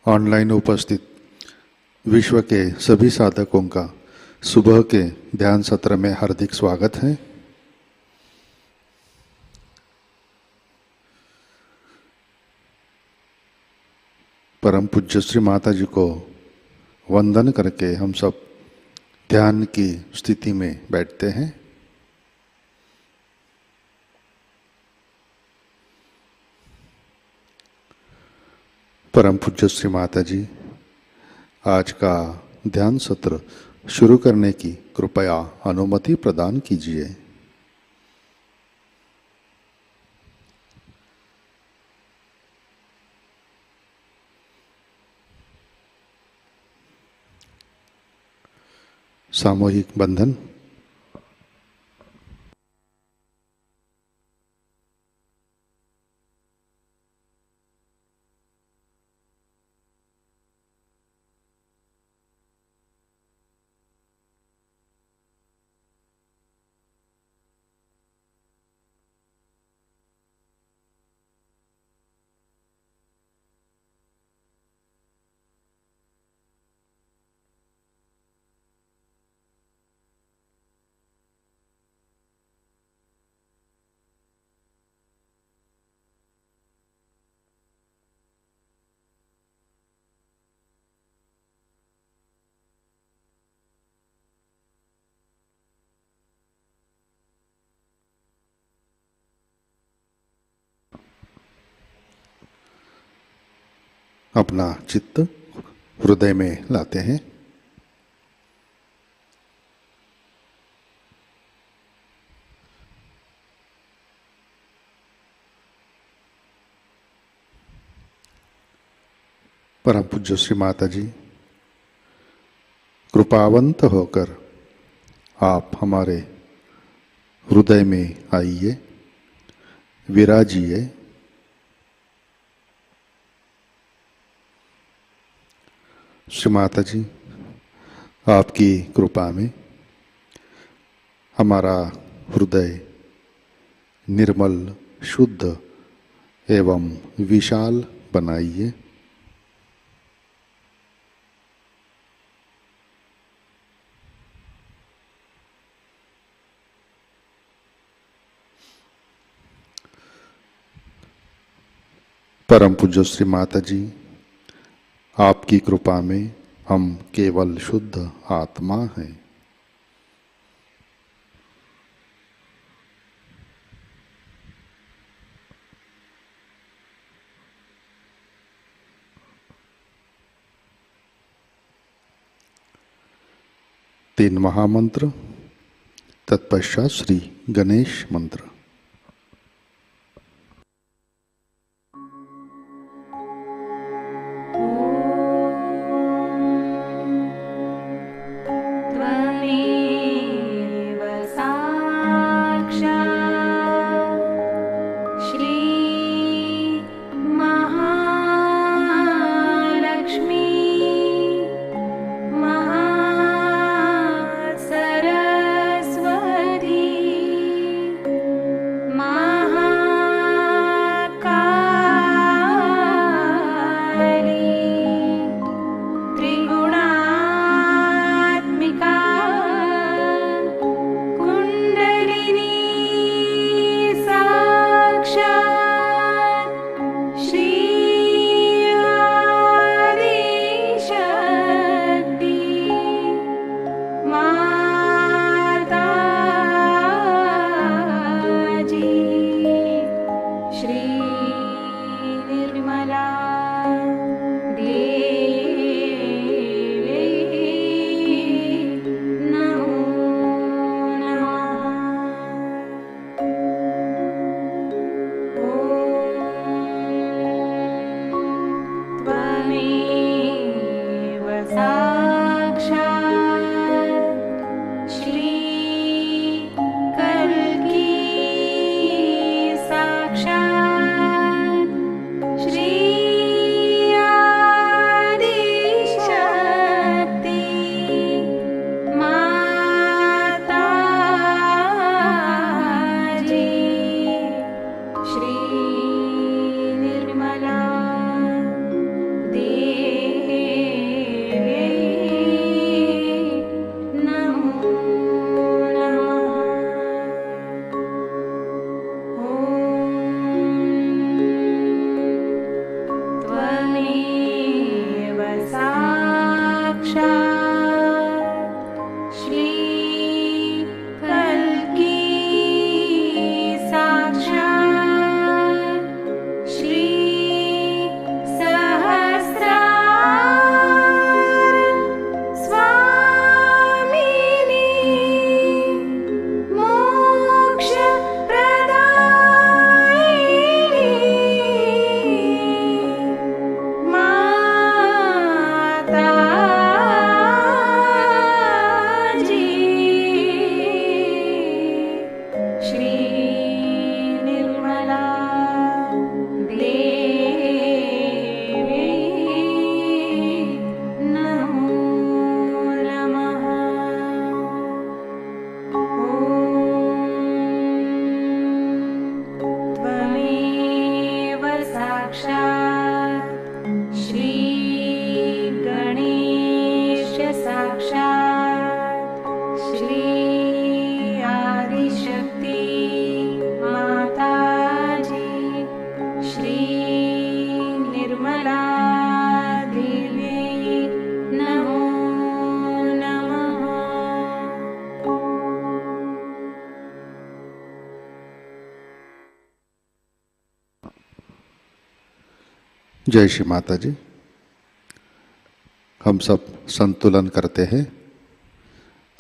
Online उपस्थित विश्व के सभी साधकों का सुबह के ध्यान सत्र में हार्दिक स्वागत है। परम पूज्य श्री माताजी को वंदन करके हम सब ध्यान की स्थिति में बैठते हैं। परम पूज्य श्री माताजी आज का ध्यान सत्र शुरू करने की कृपया अनुमति प्रदान कीजिए। सामूहिक बंधन। अपना चित्त हृदय में लाते हैं। परम पूज्य श्री माताजी कृपावंत होकर आप हमारे हृदय में आइए, विराजिए। श्री माताजी आपकी कृपा में हमारा हृदय निर्मल, शुद्ध एवं विशाल बनाइए। परम पूज्य श्री माताजी आपकी कृपा में हम केवल शुद्ध आत्मा हैं। तीन महामंत्र, तत्पश्चात श्री गणेश मंत्र। जय श्री माता जी। हम सब संतुलन करते हैं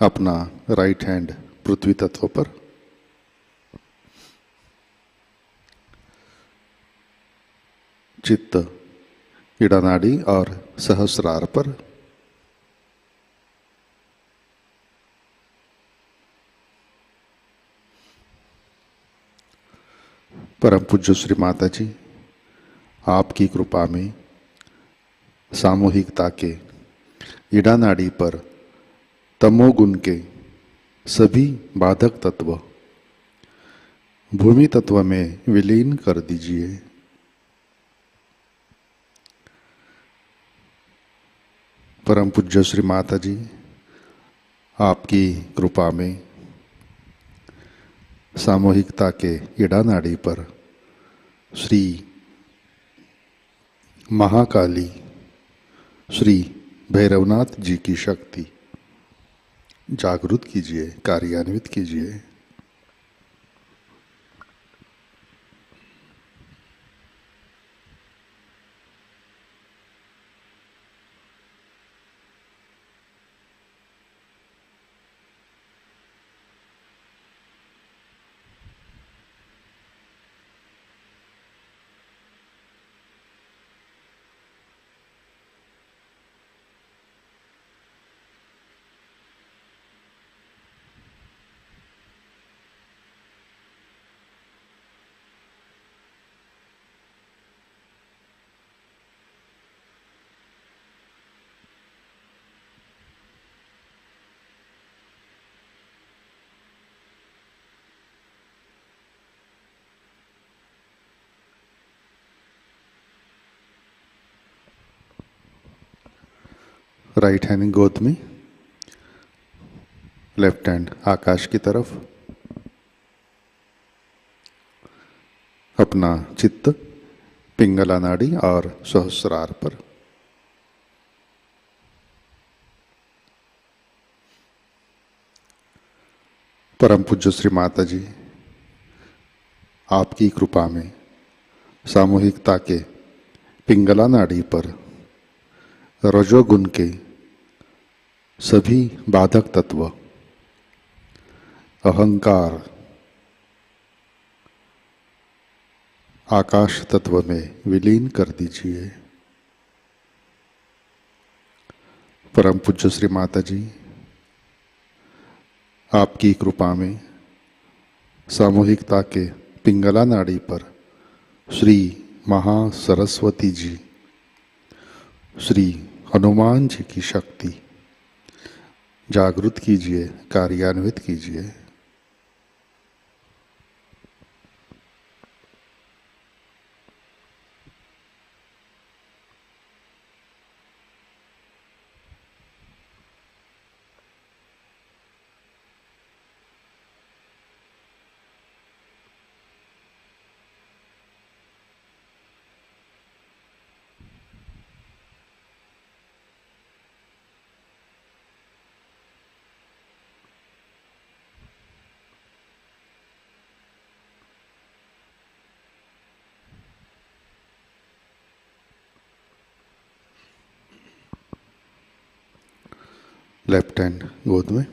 अपना राइट हैंड पृथ्वी तत्व पर, चित्त इड़ा नाड़ी और सहस्रार पर, परम पूज्य श्री माता जी आपकी कृपा में सामूहिकता के इड़ा नाड़ी पर तमोगुण के सभी बाधक तत्व भूमि तत्व में विलीन कर दीजिए। परम पूज्य श्री माता जी आपकी कृपा में सामूहिकता के इड़ा नाड़ी पर श्री महाकाली श्री भैरवनाथ जी की शक्ति जागृत कीजिए, कार्यान्वित कीजिए। राइट हैंड गोद में, लेफ्ट हैंड आकाश की तरफ, अपना चित्त पिंगला नाड़ी और सहस्रार पर। परम पूज्य श्री माता जी आपकी कृपा में सामूहिकता के पिंगला नाड़ी पर रजोगुण के सभी बाधक तत्व अहंकार आकाश तत्व में विलीन कर दीजिए। परम पूज्य श्री माता जी आपकी कृपा में सामूहिकता के पिंगला नाड़ी पर श्री महासरस्वती जी श्री हनुमान जी की शक्ति जागृत कीजिए, कार्यान्वित कीजिए। लेफ्ट हैंड गोद में,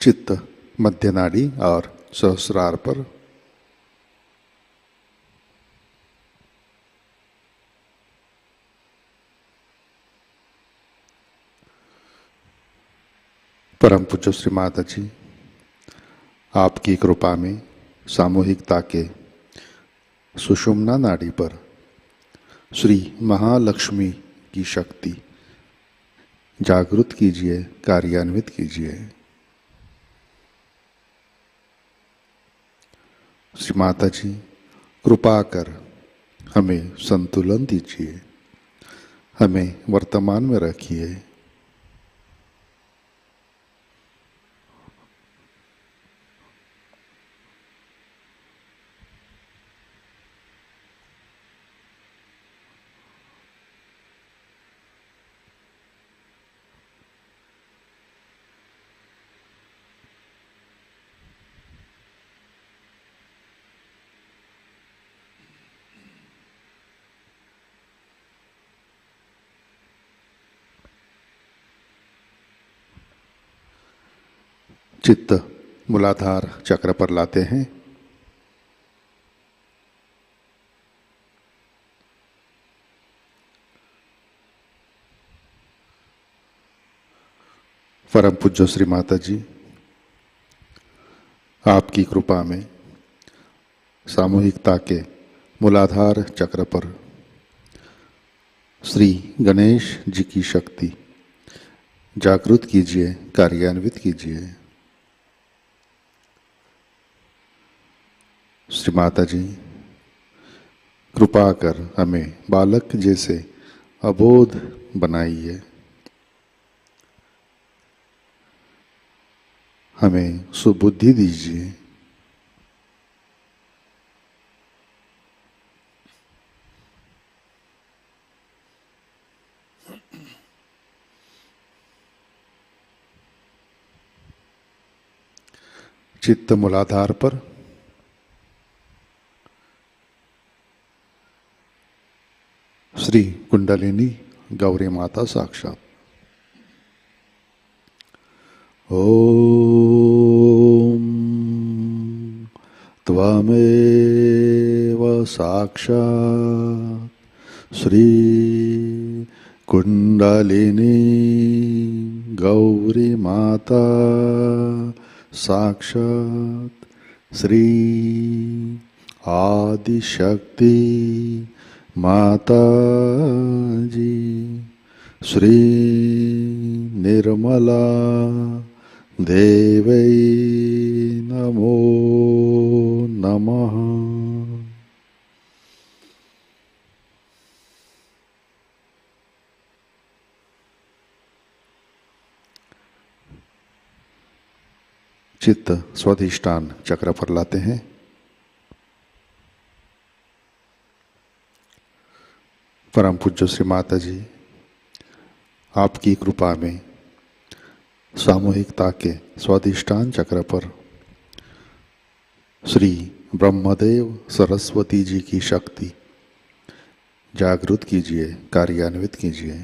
चित्त मध्य नाड़ी और सहस्रार पर। परम पूज्य श्री माता जी आपकी कृपा में सामूहिकता के सुषुम्ना नाड़ी पर श्री महालक्ष्मी की शक्ति जागृत कीजिए, कार्यान्वित कीजिए। श्री माता जी कृपा कर हमें संतुलन दीजिए, हमें वर्तमान में रखिए। चित्त मूलाधार चक्र पर लाते हैं। परम पूज्य श्री माता जी, आपकी कृपा में सामूहिकता के मूलाधार चक्र पर श्री गणेश जी की शक्ति जागृत कीजिए, कार्यान्वित कीजिए। श्री माता जी, कृपा कर हमें बालक जैसे अबोध बनाइए, हमें सुबुद्धि दीजिए। चित्त मूलाधार पर श्री कुंडलिनी गौरी माता साक्षात। ओम त्वमेव साक्षात् श्री कुंडलिनी गौरी माता साक्षात् श्री आदिशक्ति माताजी श्री निर्मला देवै नमो नमः। चित्त स्वाधिष्ठान चक्र पर लाते हैं। परम पूज्य श्री माता जी, आपकी कृपा में सामूहिकता के स्वाधिष्ठान चक्र पर श्री ब्रह्मदेव सरस्वती जी की शक्ति जागृत कीजिए, कार्यान्वित कीजिए।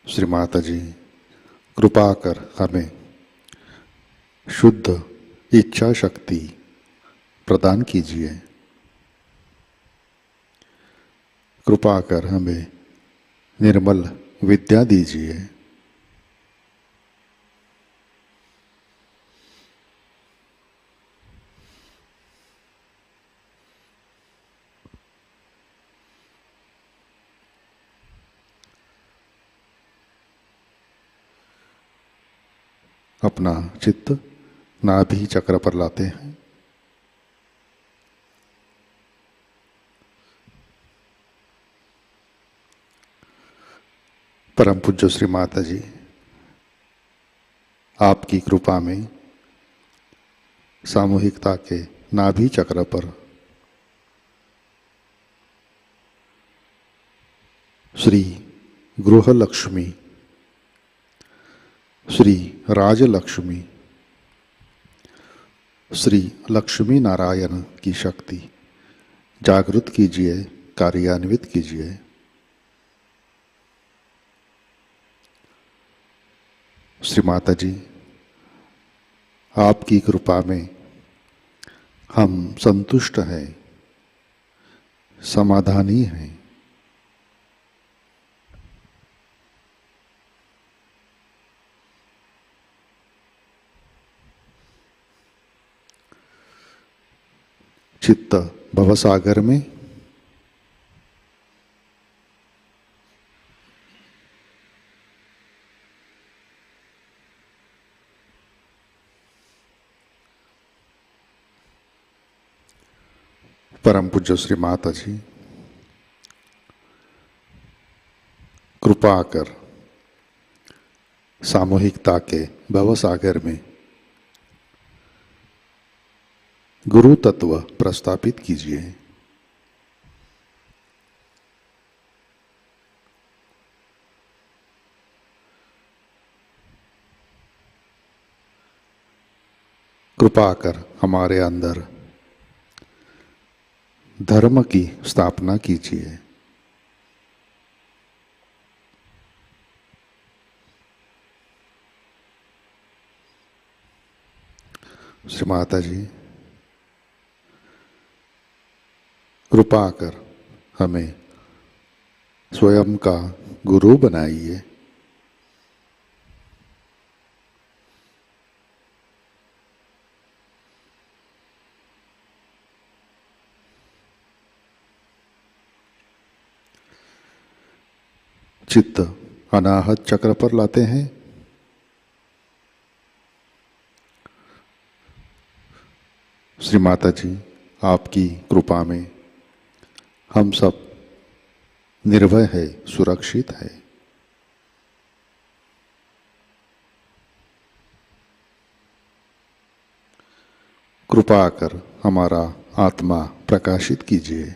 श्री माता जी, कृपा कर हमें शुद्ध इच्छा शक्ति प्रदान कीजिए। कृपा कर हमें निर्मल विद्या दीजिए। अपना चित्त नाभि चक्र पर लाते हैं। परम पूज्य श्री माता जी, आपकी कृपा में सामूहिकता के नाभि चक्र पर श्री गृह लक्ष्मी, श्री राजलक्ष्मी, श्री लक्ष्मी नारायण की शक्ति जागृत कीजिए, कार्यान्वित कीजिए। श्री माता जी, आपकी कृपा में हम संतुष्ट हैं, समाधानी हैं। चित्त भवसागर में परम पूज्य श्री माता जी, कृपा कर सामूहिकता के भवसागर में गुरु तत्व प्रस्थापित कीजिए। कृपा कर हमारे अंदर धर्म की स्थापना कीजिए। श्री माता जी, कृपा कर हमें स्वयं का गुरु बनाइए। चित्त अनाहत चक्र पर लाते हैं। श्री माता जी, आपकी कृपा में हम सब निर्भय है, सुरक्षित है। कृपा कर हमारा आत्मा प्रकाशित कीजिए।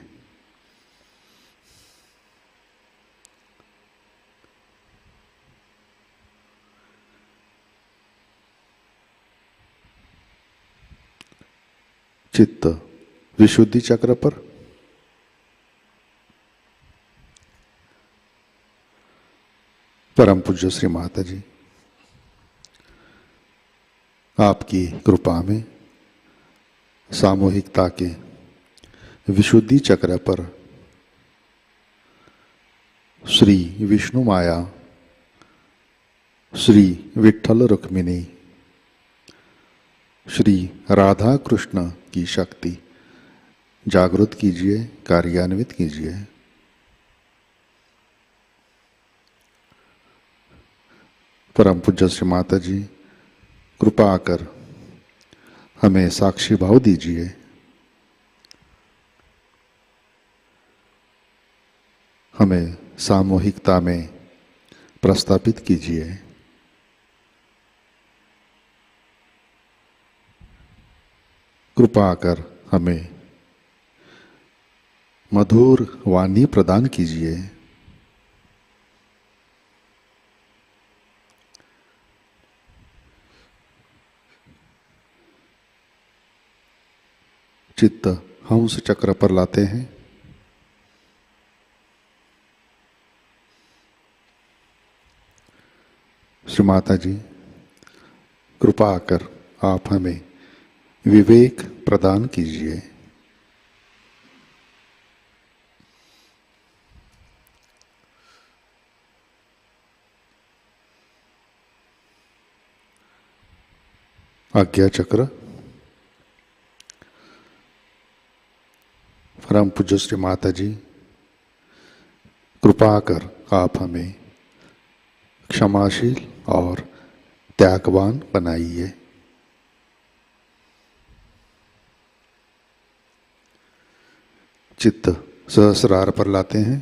चित्त विशुद्धि चक्र पर। परम पूज्य श्री माता जी, आपकी कृपा में सामूहिकता के विशुद्धि चक्र पर श्री विष्णु माया, श्री विठ्ठल रुक्मिणी, श्री राधा कृष्ण की शक्ति जागृत कीजिए, कार्यान्वित कीजिए। परम पूज्य श्री माता जी, कृपा कर हमें साक्षी भाव दीजिए। हमें सामूहिकता में प्रस्थापित कीजिए। कृपा कर हमें मधुर वाणी प्रदान कीजिए। चित्त हंस चक्र पर लाते हैं। श्री माता जी, कृपा कर आप हमें विवेक प्रदान कीजिए। आज्ञा चक्र। परम पूज्य श्री माता जी, कृपा कर आप हमें क्षमाशील और त्यागवान बनाइए। चित्त सहस्रार पर लाते हैं।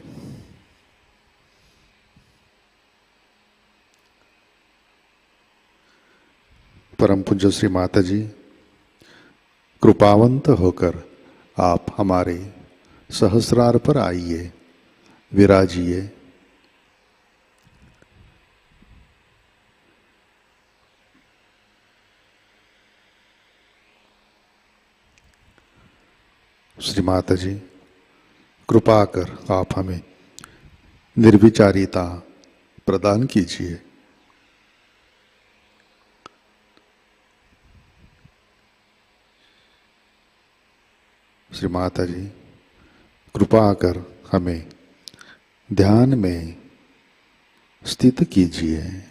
परम पूज्य श्री माता जी, कृपावंत होकर आप हमारे सहस्रार पर आइए, विराजिए। श्री माता जी, कृपा कर आप हमें निर्विचारिता प्रदान कीजिए। श्री माता जी, कृपा कर हमें ध्यान में स्थित कीजिए।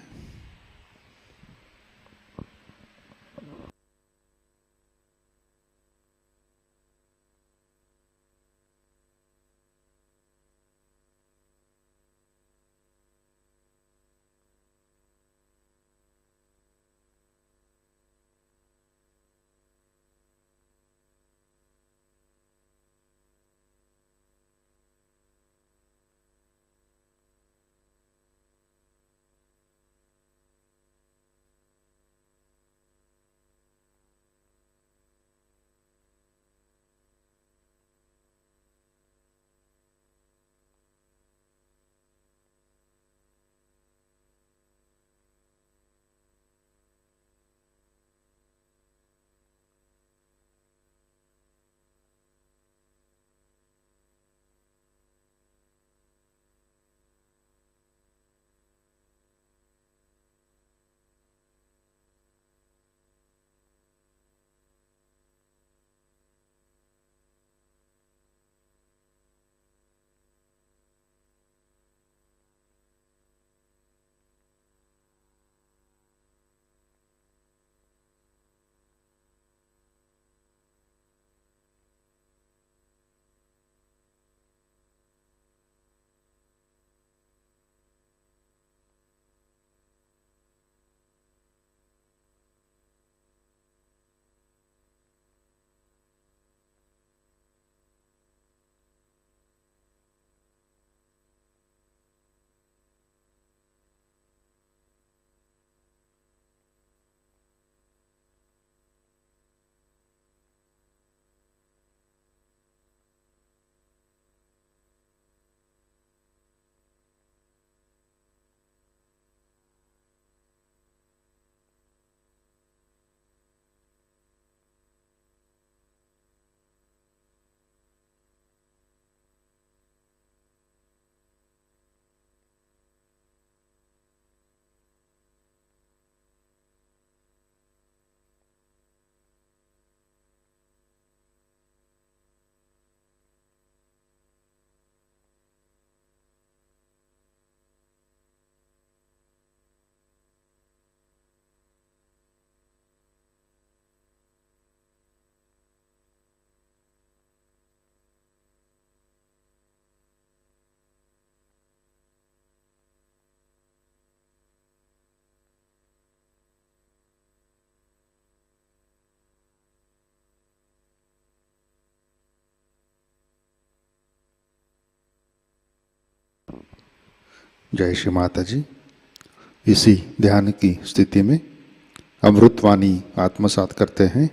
जय श्री माता जी। इसी ध्यान की स्थिति में अमृतवाणी आत्मसात करते हैं।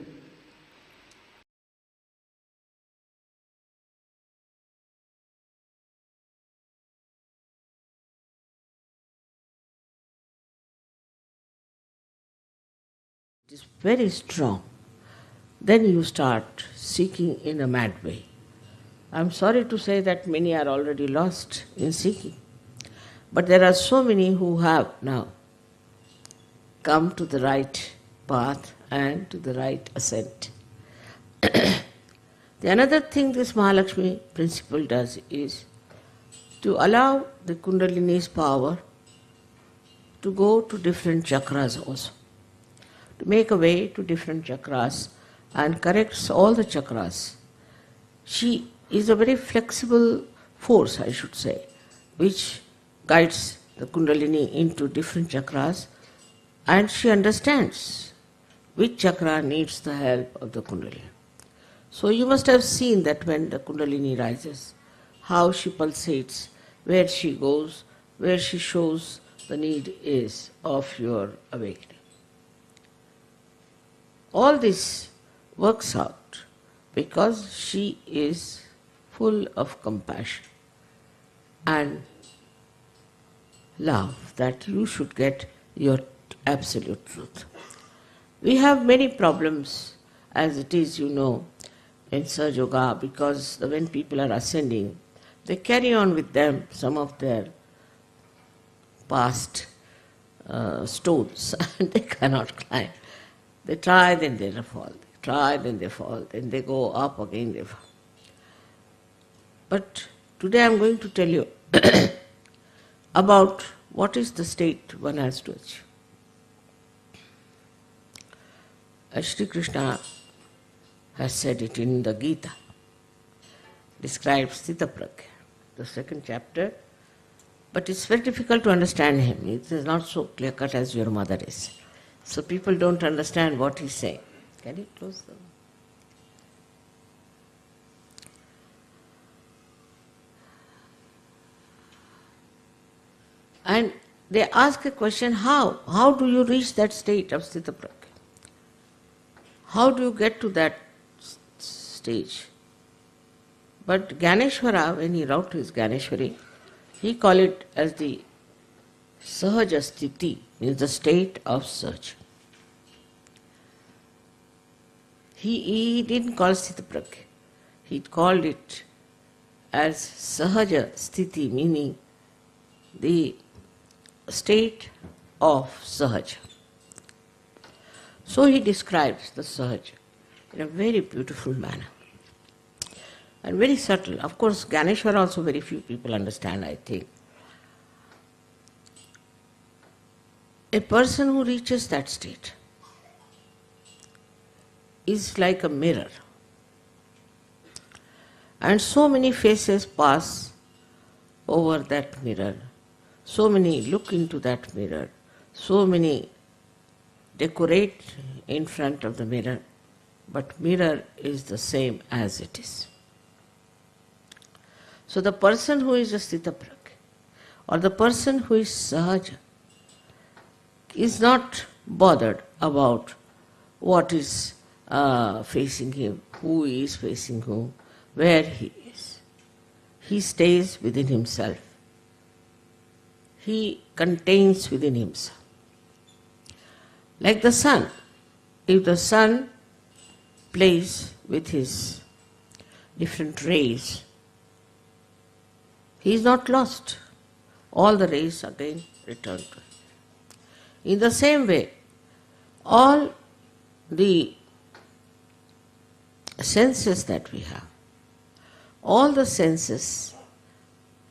It is very strong. Then you start seeking in a mad way. I'm sorry to say that many are already lost in seeking. But there are so many who have now come to the right path and to the right ascent. The another thing this Mahalakshmi principle does is to allow the Kundalini's power to go to different chakras also, to make a way to different chakras and corrects all the chakras. She is a very flexible force, I should say, which guides the Kundalini into different chakras, and she understands which chakra needs the help of the Kundalini. So you must have seen that when the Kundalini rises, how she pulsates, where she goes, where she shows the need is of your awakening. All this works out because she is full of compassion and love that you should get your absolute truth. We have many problems as it is, you know, in Sahajayoga, because when people are ascending, they carry on with them some of their past stones and they cannot climb. They try, then they fall. They try, then they fall. Then they go up again, they fall. But today I am going to tell you about what is the state one has to achieve. As Shri Krishna has said it in the Gita, describes Sthita Pragya, the second chapter, but it's very difficult to understand him. It is not so clear-cut as your mother is. So people don't understand what he's saying. Can you close the... And they ask a question, how? How do you reach that state of Sthita Pragya? How do you get to that stage? But Gyaneshwara, when he wrote his Gyaneshwari, he called it as the Sahajasthiti, means the state of search. He didn't call Sthita Pragya. He called it as Sahaja Sthiti, meaning the state of Sahaja. So he describes the Sahaja in a very beautiful manner and very subtle. Of course, Gyaneshwara also very few people understand, I think. A person who reaches that state is like a mirror. And so many faces pass over that mirror. So many look into that mirror. So many decorate in front of the mirror. But mirror is the same as it is. So the person who is a Sthita Pragya or the person who is Sahaja is not bothered about what is facing him, who is facing whom, where he is. He stays within himself. He contains within himself. Like the sun, if the sun plays with his different rays, he is not lost. All the rays again return to him. In the same way, all the senses that we have, all the senses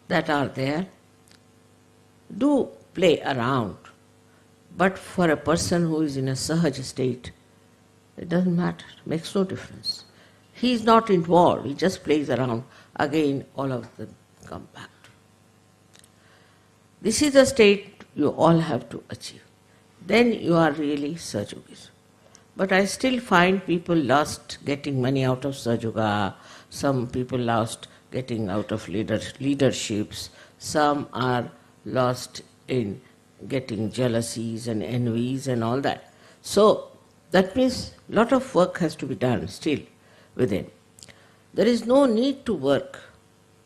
that are there do play around. But for a person who is in a Sahaja state, it doesn't matter, it makes no difference. He is not involved, he just plays around. Again, all of them come back to him. This is the state you all have to achieve. Then you are really Sahajogis. But I still find people lost getting money out of Sahajayoga, some people lost getting out of leaderships, some are lost in getting jealousies and envies and all that. So that means a lot of work has to be done still within. There is no need to work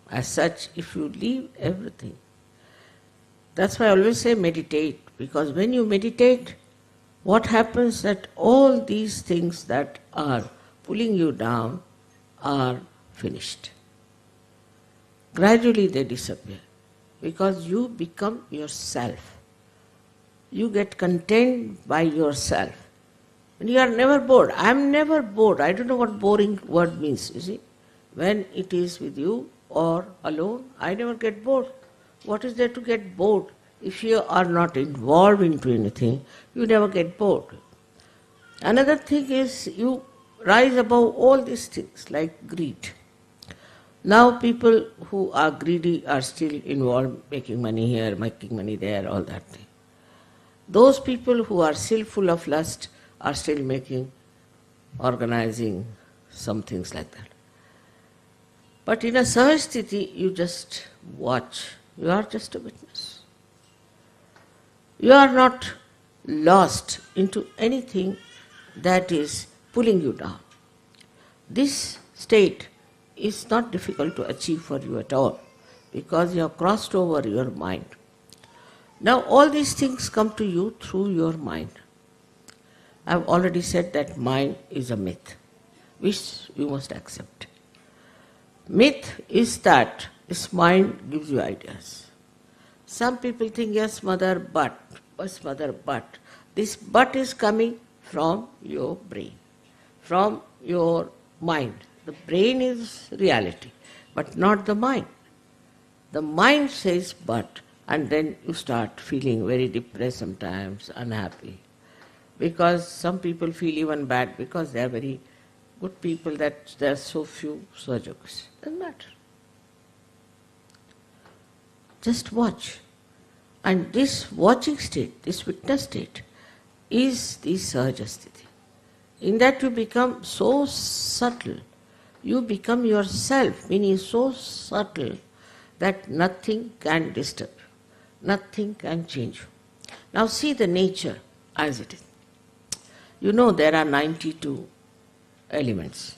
as such if you leave everything. That's why I always say meditate, because when you meditate, what happens that all these things that are pulling you down are finished. Gradually they disappear because you become yourself. You get content by yourself. And you are never bored. I am never bored. I don't know what boring word means, you see. When it is with you or alone, I never get bored. What is there to get bored? If you are not involved into anything, you never get bored. Another thing is you rise above all these things like greed. Now people who are greedy are still involved, making money here, making money there, all that thing. Those people who are still full of lust are still organizing some things like that. But in a Sahajasthiti, you just watch. You are just a witness. You are not lost into anything that is pulling you down. This state is not difficult to achieve for you at all because you have crossed over your mind. Now all these things come to you through your mind. I have already said that mind is a myth, which you must accept. Myth is that this mind gives you ideas. Some people think, yes, mother, but. Yes, mother, but. This but is coming from your brain, from your mind. The brain is reality, but not the mind. The mind says but, and then you start feeling very depressed sometimes, unhappy. Because some people feel even bad because they are very good people that there are so few Sahajayogas. Doesn't matter. Just watch. And this watching state, this witness state, is the Sahajasthiti. In that you become so subtle, you become yourself, meaning so subtle that nothing can disturb you, nothing can change you. Now see the nature as it is. You know there are 92 elements.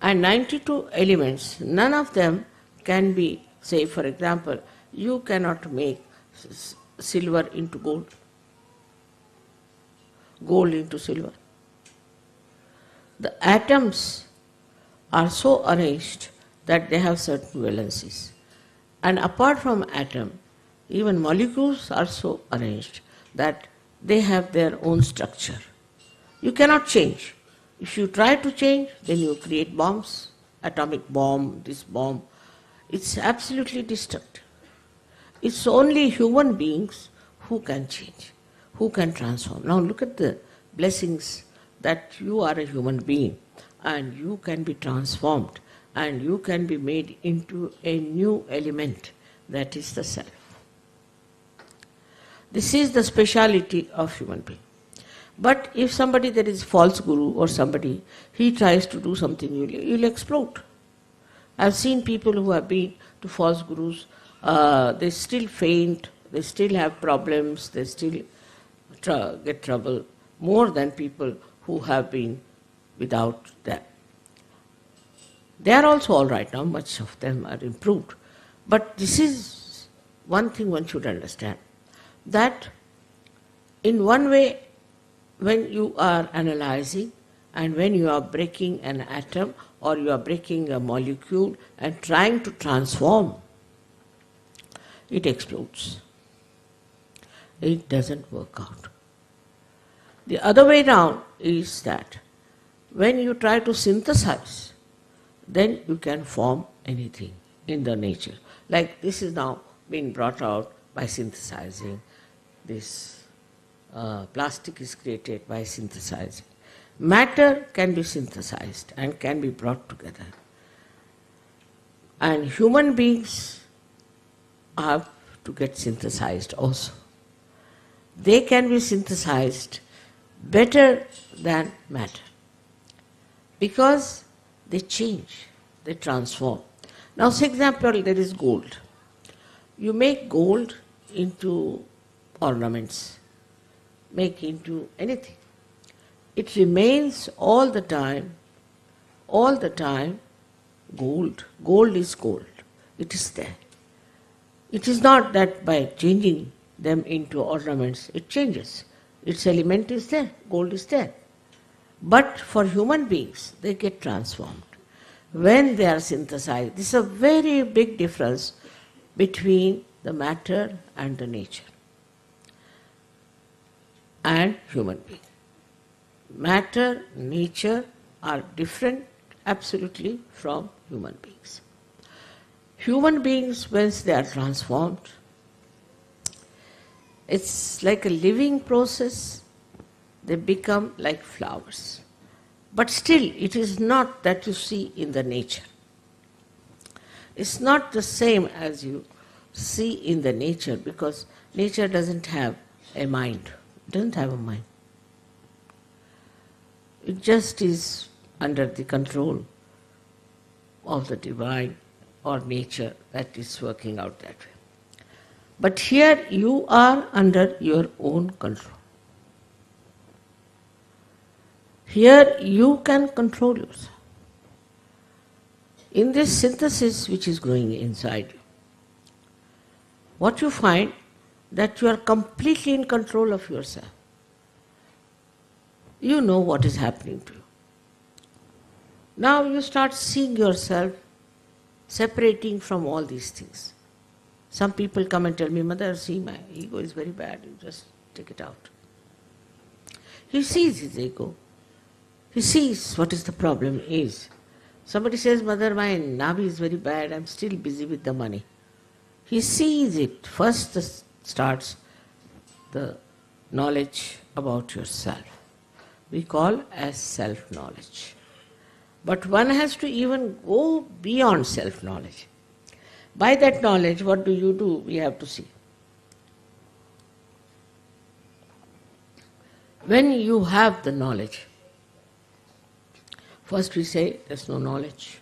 And 92 elements, none of them can be, say for example, you cannot make silver into gold, gold into silver. The atoms are so arranged that they have certain valencies. And apart from atom, even molecules are so arranged that they have their own structure. You cannot change. If you try to change, then you create bombs, atomic bomb, this bomb. It's absolutely destructive. It's only human beings who can change, who can transform. Now look at the blessings that you are a human being and you can be transformed and you can be made into a new element, that is the self. This is the speciality of human being. But if somebody, there is false guru or somebody, he tries to do something, you'll explode. I've seen people who have been to false gurus, they still faint, they still have problems, they still get trouble, more than people who have been without that. They are also all right now, much of them are improved. But this is one thing one should understand, that in one way, when you are analyzing and when you are breaking an atom or you are breaking a molecule and trying to transform, it explodes. It doesn't work out. The other way round is that when you try to synthesize, then you can form anything in the nature. Like this is now being brought out by synthesizing. This plastic is created by synthesizing. Matter can be synthesized and can be brought together. And human beings have to get synthesized also. They can be synthesized better than matter because they change, they transform. Now, for example, there is gold. You make gold into ornaments, make into anything. It remains all the time gold. Gold is gold. It is there. It is not that by changing them into ornaments, it changes. Its element is there, gold is there. But for human beings, they get transformed when they are synthesized. This is a very big difference between the matter and the nature and human being. Matter, nature are different absolutely from human beings. Human beings, once they are transformed, it's like a living process. They become like flowers. But still, it is not that you see in the nature. It's not the same as you see in the nature, because nature doesn't have a mind. It doesn't have a mind. It just is under the control of the divine or nature that is working out that way. But here you are under your own control. Here you can control yourself. In this synthesis which is growing inside you, what you find that you are completely in control of yourself. You know what is happening to you. Now you start seeing yourself separating from all these things. Some people come and tell me, Mother, see, my ego is very bad, you just take it out. He sees his ego. He sees what is the problem is. Somebody says, Mother, my navi is very bad, I'm still busy with the money. He sees it. First starts the knowledge about yourself. We call as self-knowledge. But one has to even go beyond self-knowledge. By that knowledge, what do? We have to see. When you have the knowledge, first we say there's no knowledge.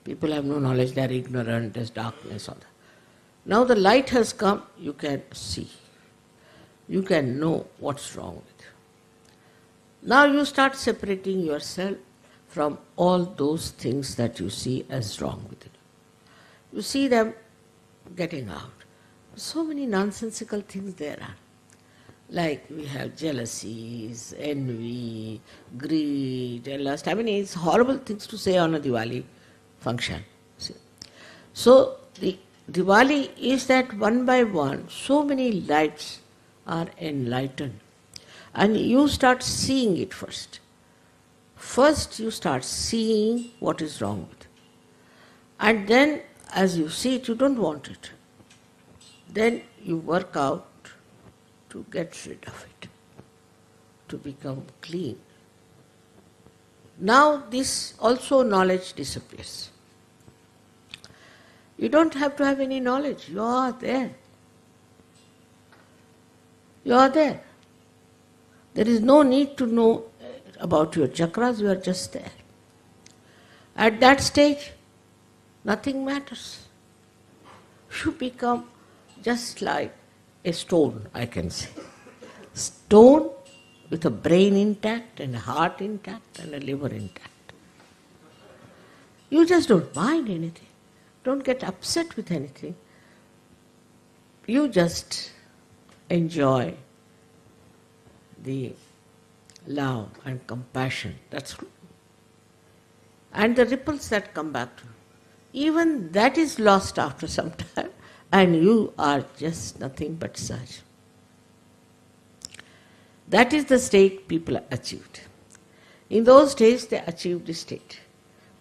People have no knowledge, they are ignorant, there's darkness, all that. Now the light has come, you can see. You can know what's wrong with you. Now you start separating yourself from all those things that you see as wrong with you. You see them getting out. So many nonsensical things there are. Like we have jealousies, envy, greed, and lust. I mean, it's horrible things to say on a Diwali function. See? So the Diwali is that one by one, so many lights are enlightened. And you start seeing it first. First you start seeing what is wrong with it. And then as you see it, you don't want it. Then you work out to get rid of it, to become clean. Now this also knowledge disappears. You don't have to have any knowledge. You are there. You are there. There is no need to know about your chakras, you are just there. At that stage, nothing matters. You become just like a stone, I can say. Stone with a brain intact and a heart intact and a liver intact. You just don't mind anything. Don't get upset with anything. You just enjoy the love and compassion. That's true. And the ripples that come back to you. Even that is lost after some time, and you are just nothing but such. That is the state people achieved. In those days they achieved this state.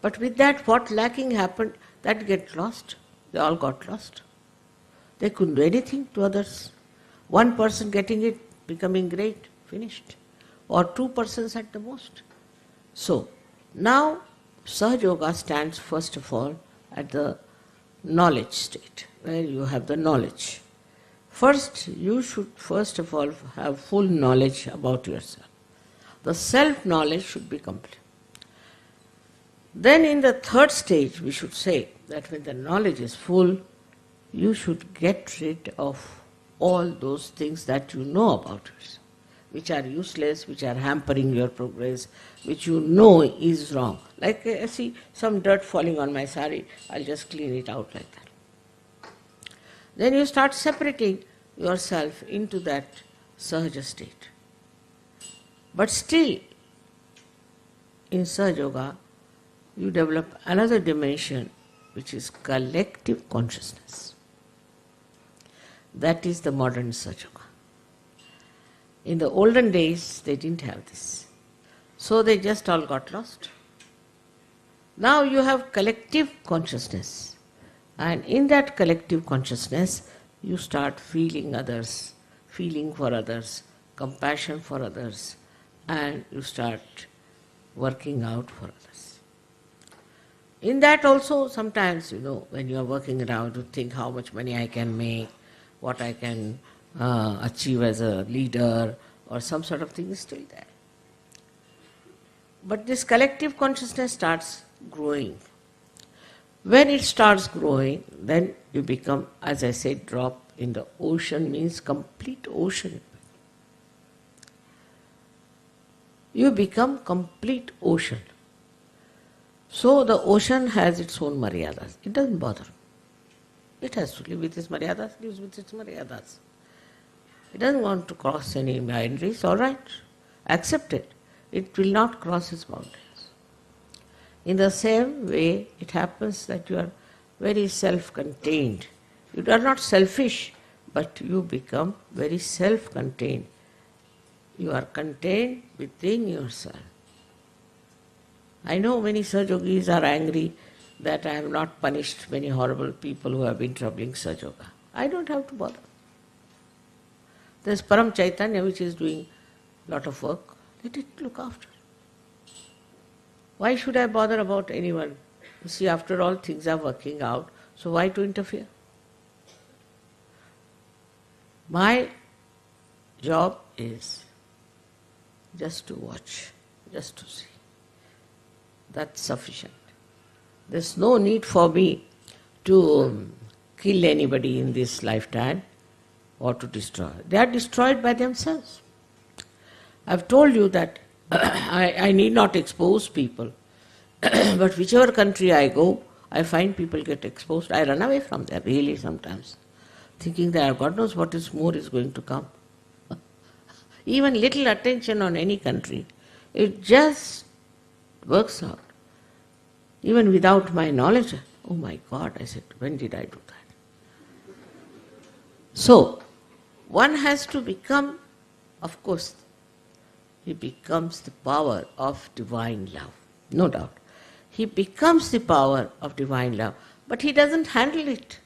But with that, what lacking happened, that get lost. They all got lost. They couldn't do anything to others. One person getting it, becoming great, finished. Or two persons at the most. So, now Sahajayoga stands first of all at the knowledge state, where you have the knowledge. First, you should first of all have full knowledge about yourself. The self-knowledge should be complete. Then in the third stage, we should say that when the knowledge is full, you should get rid of all those things that you know about yourself, which are useless, which are hampering your progress, which you know is wrong. Like I see some dirt falling on my sari, I'll just clean it out like that. Then you start separating yourself into that Sahaja state. But still, in Sahajayoga, you develop another dimension, which is collective consciousness. That is the modern Sahajayoga. In the olden days, they didn't have this. So they just all got lost. Now you have collective consciousness. And in that collective consciousness, you start feeling others, feeling for others, compassion for others, and you start working out for others. In that also, sometimes, when you are working around, you think how much money I can make, what I can achieve as a leader, or some sort of thing is still there. But this collective consciousness starts growing. When it starts growing, then you become, as I said, drop in the ocean means complete ocean. You become complete ocean. So the ocean has its own maryadas. It doesn't bother. It has to live with its maryadas, lives with its maryadas. It doesn't want to cross any boundaries, all right. Accept it. It will not cross its boundaries. In the same way, it happens that you are very self-contained. You are not selfish, but you become very self-contained. You are contained within yourself. I know many Sahajogis are angry that I have not punished many horrible people who have been troubling Sahajayoga. I don't have to bother. There's Param Chaitanya which is doing a lot of work. Let it look after. Why should I bother about anyone? You see, after all, things are working out, so why to interfere? My job is just to watch, just to see. That's sufficient. There's no need for me to kill anybody in this lifetime or to destroy. They are destroyed by themselves. I've told you that I need not expose people, but whichever country I go, I find people get exposed. I run away from there, really, sometimes, thinking that God knows what is more is going to come. Even little attention on any country, it just works out. Even without my knowledge, oh my God, I said, when did I do that? So, one has to become, of course, he becomes the power of divine love, no doubt. He becomes the power of divine love, but he doesn't handle it.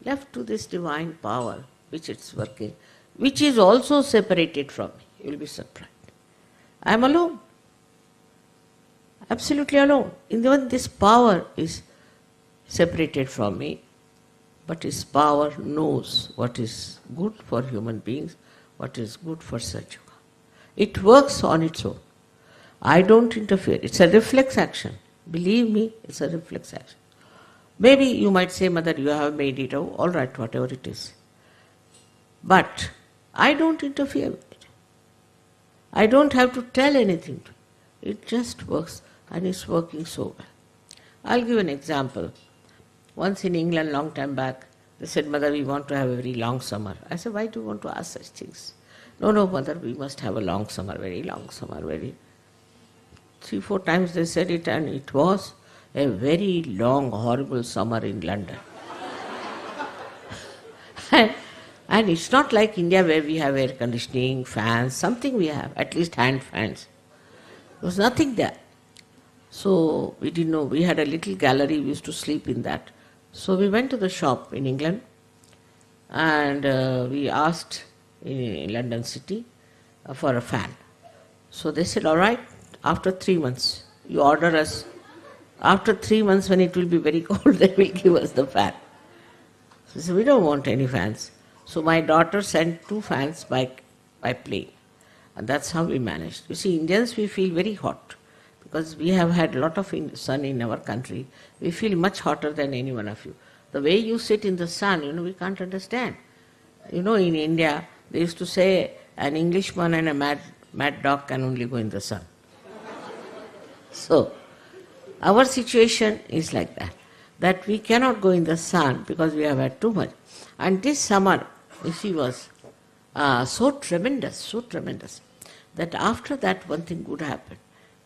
Left to this divine power, which it's working, which is also separated from me. You'll be surprised. I am alone. Absolutely alone. Even this power is separated from me, but his power knows what is good for human beings, what is good for Sahajayoga. It works on its own. I don't interfere. It's a reflex action. Believe me, it's a reflex action. Maybe you might say, Mother, you have made it, oh, all right, whatever it is. But I don't interfere with it. I don't have to tell anything to it. It just works, and it's working so well. I'll give an example. Once in England, long time back, they said, Mother, we want to have a very long summer. I said, why do you want to ask such things? No, Mother, we must have a long summer, very long summer, very... 3-4 times they said it, and it was a very long, horrible summer in London. And it's not like India where we have air conditioning, fans, something we have, at least hand fans. There was nothing there. So we didn't know. We had a little gallery, we used to sleep in that. So we went to the shop in England and we asked in London city for a fan. So they said, all right, after 3 months, you order us. After 3 months, when it will be very cold, they will give us the fan. So they said, we don't want any fans. So my daughter sent 2 fans by plane. And that's how we managed. You see, Indians, we feel very hot because we have had a lot of sun in our country. We feel much hotter than any one of you. The way you sit in the sun, we can't understand. In India, they used to say an Englishman and a mad dog can only go in the sun. So, our situation is like that we cannot go in the sun because we have had too much. And this summer, was so tremendous, that after that one thing good happened,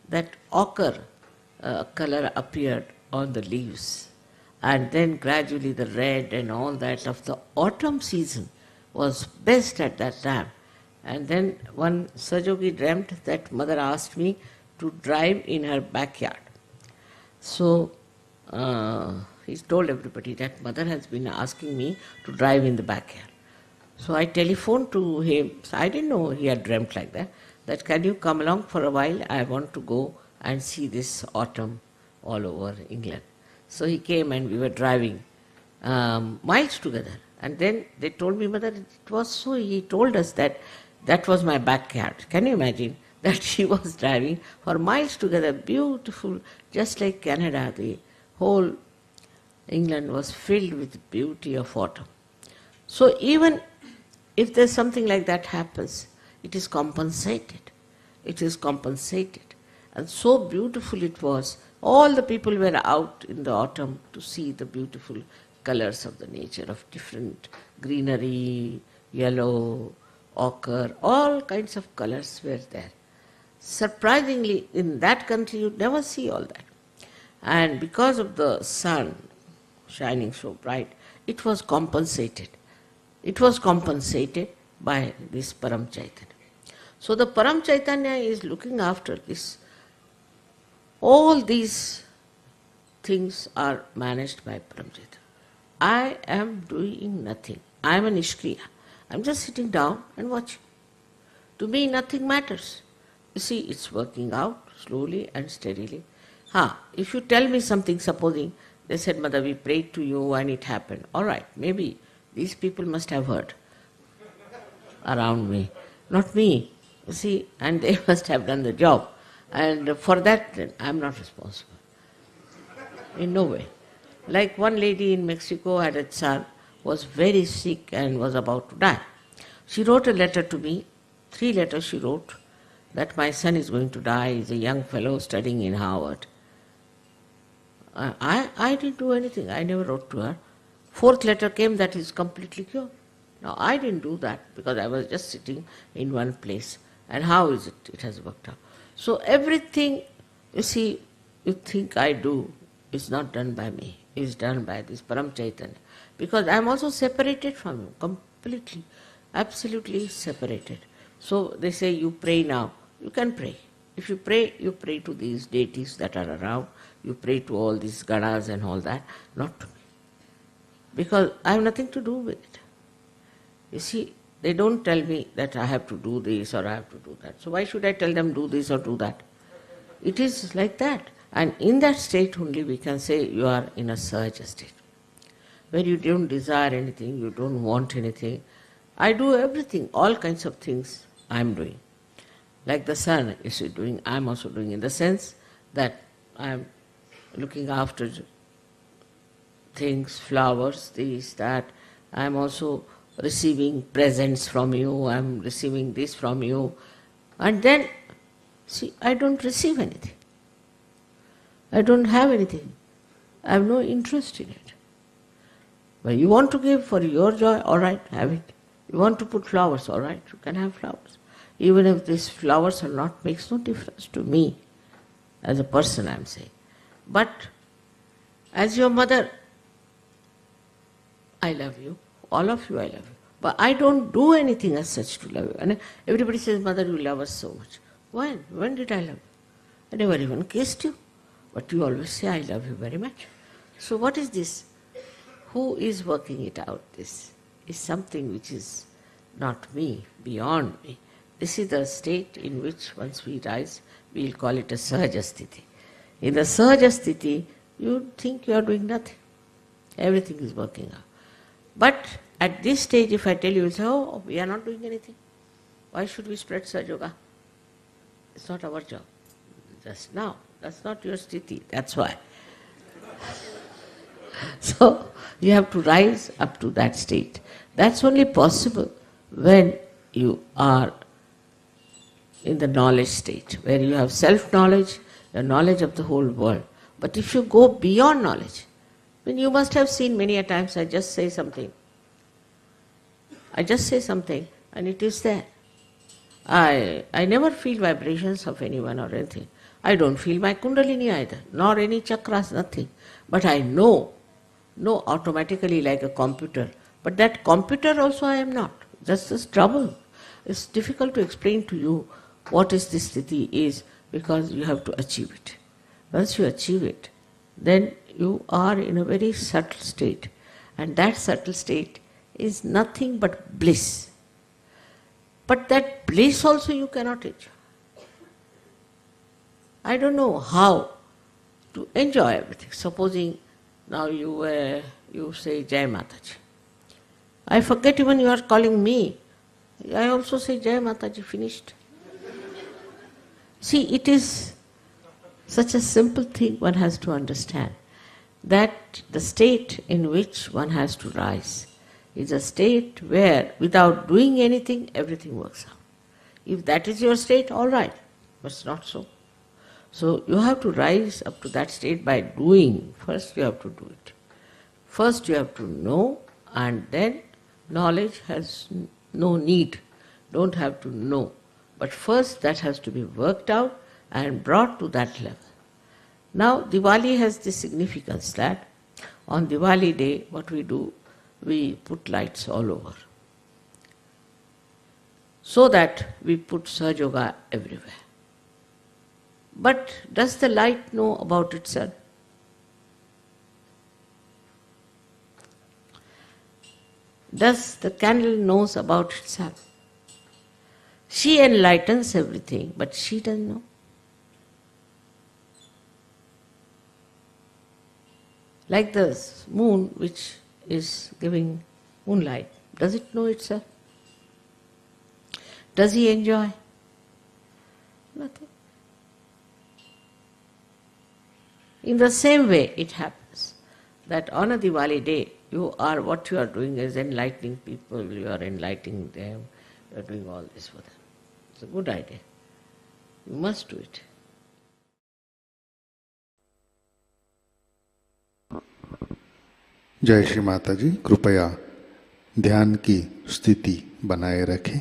that ochre color appeared on the leaves. And then gradually the red and all that of the autumn season was best at that time. And then one Sahajayogi dreamt that mother asked me to drive in her backyard. So he told everybody that mother has been asking me to drive in the backyard. So I telephoned to him. So I didn't know he had dreamt like that can you come along for a while? I want to go and see this autumn all over England. So he came and we were driving miles together. And then they told me, mother, it was so, he told us that was my backyard. Can you imagine that she was driving for miles together, beautiful, just like Canada. The whole England was filled with beauty of autumn. So even if there's something like that happens, it is compensated. It is compensated. And so beautiful it was. All the people were out in the autumn to see the beautiful colors of the nature, of different greenery, yellow, ochre, all kinds of colors were there. Surprisingly, in that country you'd never see all that. And because of the sun shining so bright, it was compensated. It was compensated by this Param Chaitanya. So the Param Chaitanya is looking after this. All these things are managed by Param Chaitanya. I am doing nothing. I am a Nishkriya. I am just sitting down and watching. To me nothing matters. You see, it's working out slowly and steadily. If you tell me something, supposing they said, Mother, we prayed to you and it happened. All right, maybe these people must have heard around me, not me. You see, and they must have done the job. And for that, I am not responsible. In no way. Like one lady in Mexico had a son, was very sick and was about to die. She wrote a letter to me, 3 letters she wrote, that my son is going to die, he's a young fellow studying in Harvard. I didn't do anything, I never wrote to her. 4th letter came that he's completely cured. Now I didn't do that because I was just sitting in one place. And how is it? It has worked out. So everything, you see, you think I do, is not done by me, is done by this Param Chaitanya. Because I am also separated from him, completely, absolutely separated. So they say, you pray now. You can pray. If you pray to these deities that are around, you pray to all these ganas and all that, not to me. Because I have nothing to do with it. You see, they don't tell me that I have to do this or I have to do that. So why should I tell them do this or do that? It is like that. And in that state only we can say you are in a Sahaja state, where you don't desire anything, you don't want anything. I do everything, all kinds of things I am doing. Like the sun is doing, I am also doing, in the sense that I am looking after things, flowers, this, that. I am also receiving presents from you, I am receiving this from you. And then, see, I don't receive anything. I don't have anything. I have no interest in it. But you want to give for your joy, all right, have it. You want to put flowers, all right, you can have flowers. Even if these flowers are not, makes no difference to me. As a person, I am saying. But as your mother, I love you. All of you, I love you. But I don't do anything as such to love you. And everybody says, Mother, you love us so much. When? When did I love you? I never even kissed you. But you always say, I love you very much. So what is this? Who is working it out? This is something which is not me, beyond me. This is the state in which once we rise, we will call it a Sahaja Sthiti. In the Sahaja Sthiti, you think you are doing nothing. Everything is working out. But at this stage, if I tell you, you say, oh, we are not doing anything. Why should we spread Sahaja? It's not our job. Just now. That's not your sthiti. That's why. So, You have to rise up to that state. That's only possible when you are in the knowledge state, where you have self-knowledge, the knowledge of the whole world. But if you go beyond knowledge, then you must have seen many a times I just say something and it is there. I never feel vibrations of anyone or anything. I don't feel my kundalini either, nor any chakras, nothing. But I know automatically like a computer. But that computer also I am not. That's the trouble. It's difficult to explain to you what is this sthiti is, because you have to achieve it. Once you achieve it, then you are in a very subtle state. And that subtle state is nothing but bliss. But that bliss also you cannot enjoy. I don't know how to enjoy everything. Supposing now you say Jai Mataji. I forget even you are calling me. I also say Jai Mataji, finished. See, it is such a simple thing one has to understand, that the state in which one has to rise is a state where without doing anything, everything works out. If that is your state, all right, but it's not so. So you have to rise up to that state by doing. First you have to do it. First you have to know, and then knowledge has no need. Don't have to know. But first that has to be worked out and brought to that level. Now Diwali has this significance that on Diwali day what we do, we put lights all over. So that we put Sahajayoga everywhere. But does the light know about itself? Does the candle knows about itself? She enlightens everything, but she doesn't know. Like the moon which is giving moonlight, does it know itself? Does he enjoy? Nothing. In the same way it happens that on a Diwali day, what you are doing is enlightening people, you are enlightening them, you are doing all this for them. It's a good idea. You must do it. जय श्री माता जी, कृपया ध्यान की स्थिति बनाए रखें।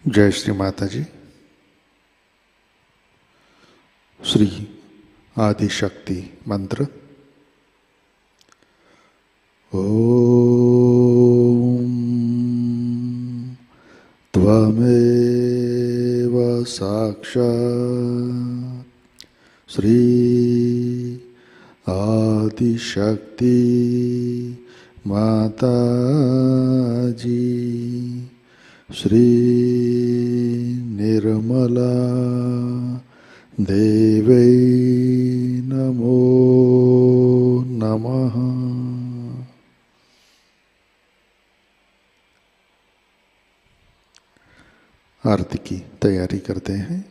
जय श्री माताजी। श्री आदिशक्ति मंत्र। ओम त्वमेव साक्षात् श्री आदिशक्ति माताजी श्री निर्मला देवै नमो नमः। आरती की तैयारी करते हैं।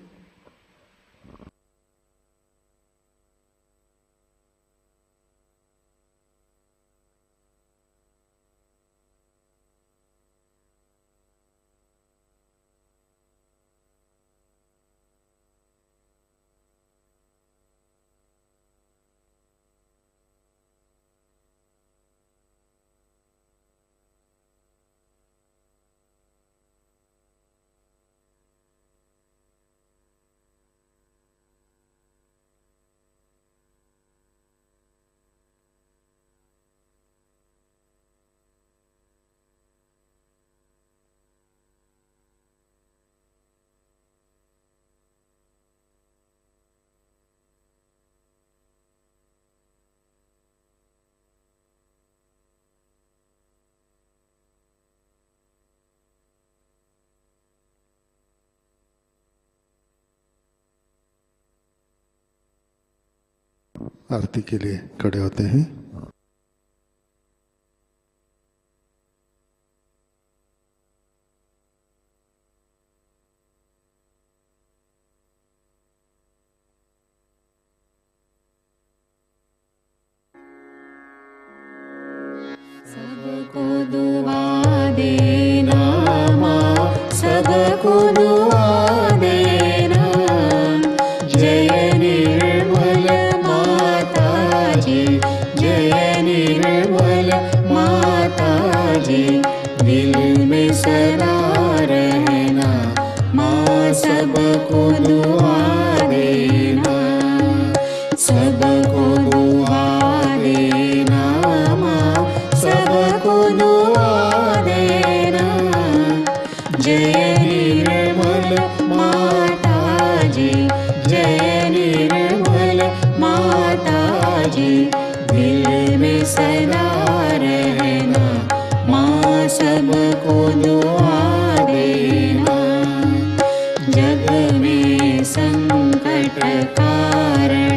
आरती के लिए खड़े होते हैं। सबको दुआ देना माँ, सबको दुआ देना। जय निर्मल माताजी, जय निर्मल माताजी। दिल में सदा रहना माँ, सबको दुआ देना। सबको दुआ देना माँ, सबको दुआ देना। जय निर्मल माताजी, जय निर्मल माताजी। दिल में सदा रहना माँ, सबको दुआ देना। जग में संकट कारण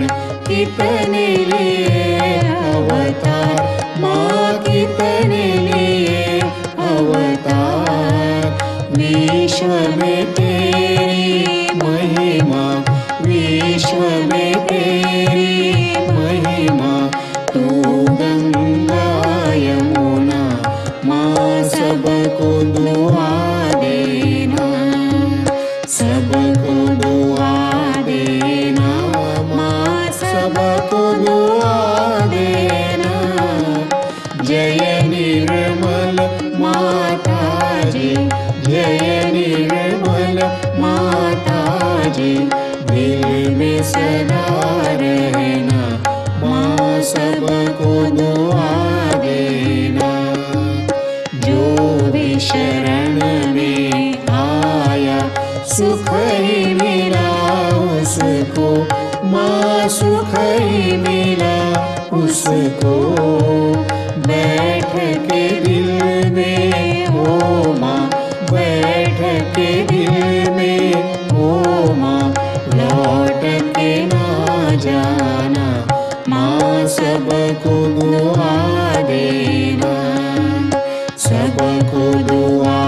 कितने लिए अवतार माँ, कितने लिए अवतार। विश्व में तेरी महिमा, विश्व में तेरी महिमा। तू गंगा यमुना माँ, सबको दुआ देना। सबको दुआ देना माँ, सबको दुआ देना। जय निर्मल माताजी, जय निर्मल माताजी। दिल में सदा रहना माँ, सबको दुआ देना। जो भी शरण में आया सुख ही मिला उसको माँ, सुख ही मिला उसको। बैठ के दिल में हो माँ, बैठ के दिल में हो माँ। लौट के ना जाना माँ, सबको दुआ देना। सबको दुआ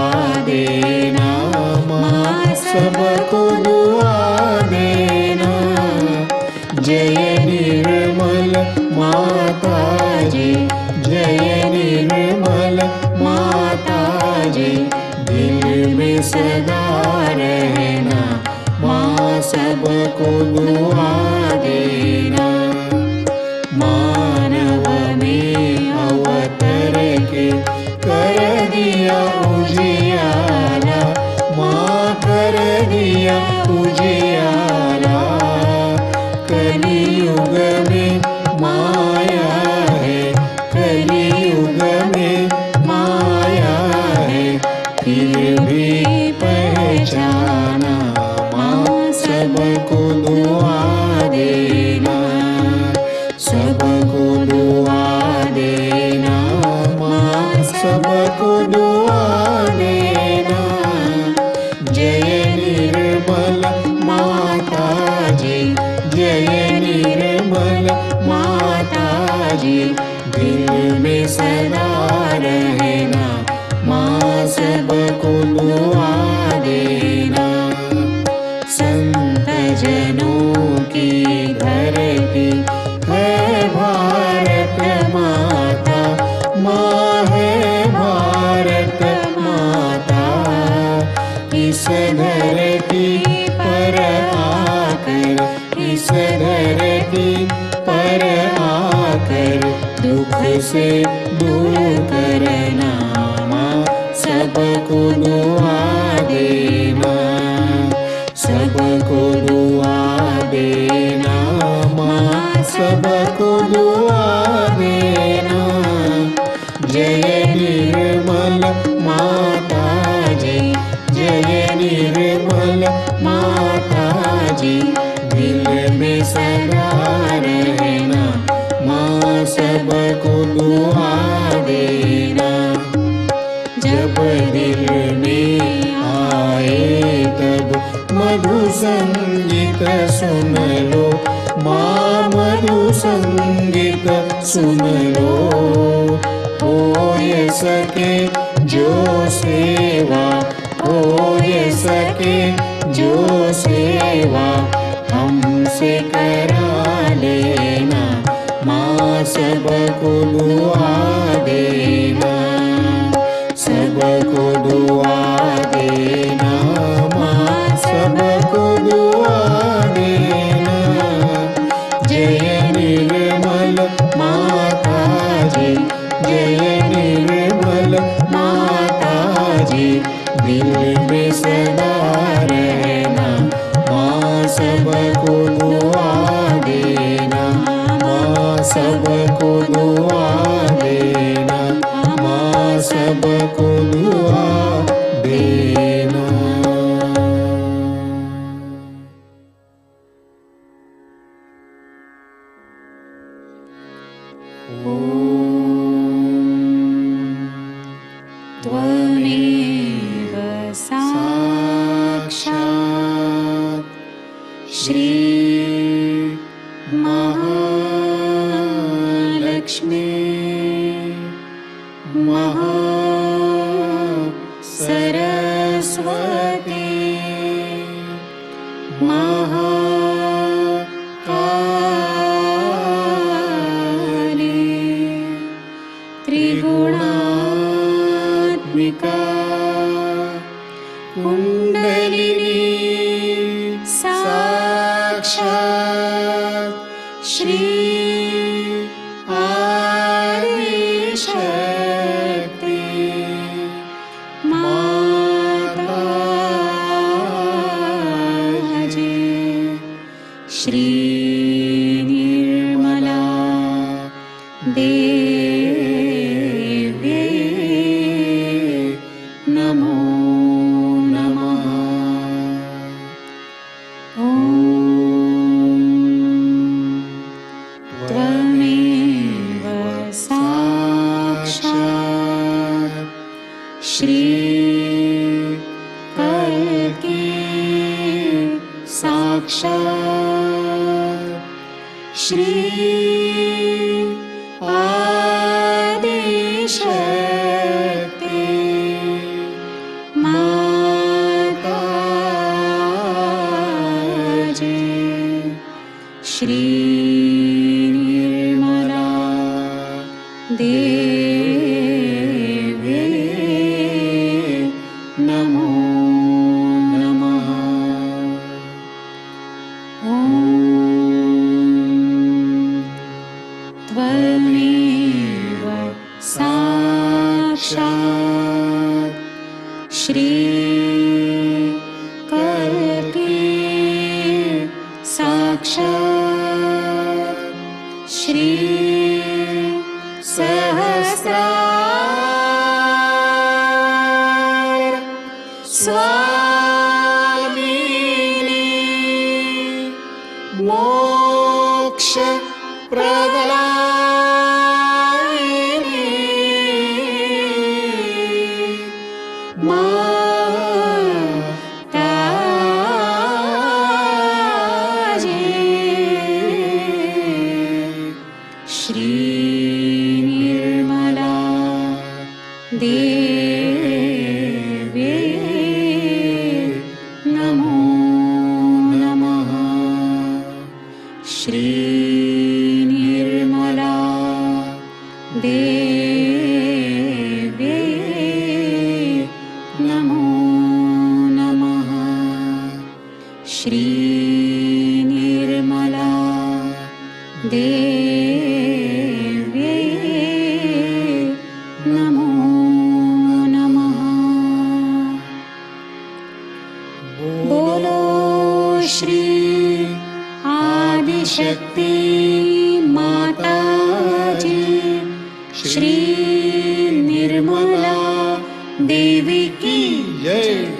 देना माँ, सबको दुआ देना। जय निर्मल माताजी, जय निर्मल माताजी। दिल में सदा रहना माँ, सबको दुआ देना। मानव में अवतर के कर दिया उजियारा माँ, जय निर्मल माताजी, दिल में सदा रहना, माँ सबको दुआ देना। संत जनों की धरती है भारत माता, माँ है भारत माता। इस धरती पर आकर, इस धरती पर आकर दुख से दूर करना, माँ सबको दुआ देना, सबको दुआ देना, माँ सबको दुआ देना। जय निर्मल माताजी, जय निर्मल माताजी, दिल में सदा रहना, माँ सबको दुआ देना। जब दिल में आए तब मधु संगीत सुन लो, माँ मधु संगीत सुन लो। हो ये सके जो सेवा, हो ये सके जो सेवा, हमसे करा लेना, माँ सबको दुआ देना, सबको दुआ देना, माँ सबको दुआ देना। जय निर्मल माताजी, जय निर्मल माताजी, दिल में सदा रहना, माँ सबको दुआ देना, माँ सबको दुआ देना, माँ सबको दुआ देना। त्वमेव साक्षात् श्री महालक्ष्मी महासरस्वती महाकाली त्रिगुणात्मिका कुण्डलिनी साक्षात् श्री आदिशक्ति माताजी, श्री निर्मला देवी नमो नमः। ॐ त्वमेव साक्षात् श्री कल्की साक्षात् श्री आदिशक्ति माताजी, श्री निर्मला देवी नमो नमः। ॐ त्वमेव साक्षात् श्री कल्की साक्षात् श्री सहस्रार स्वामिनी मोक्ष प्रदायिनी माताजी, श्री निर्मला देव्यै नमो नमः। श्री निर्मला देव्यै नमो नमः। बोलो श्री आदिशक्ति माताजी श्री निर्मला देवी की जय।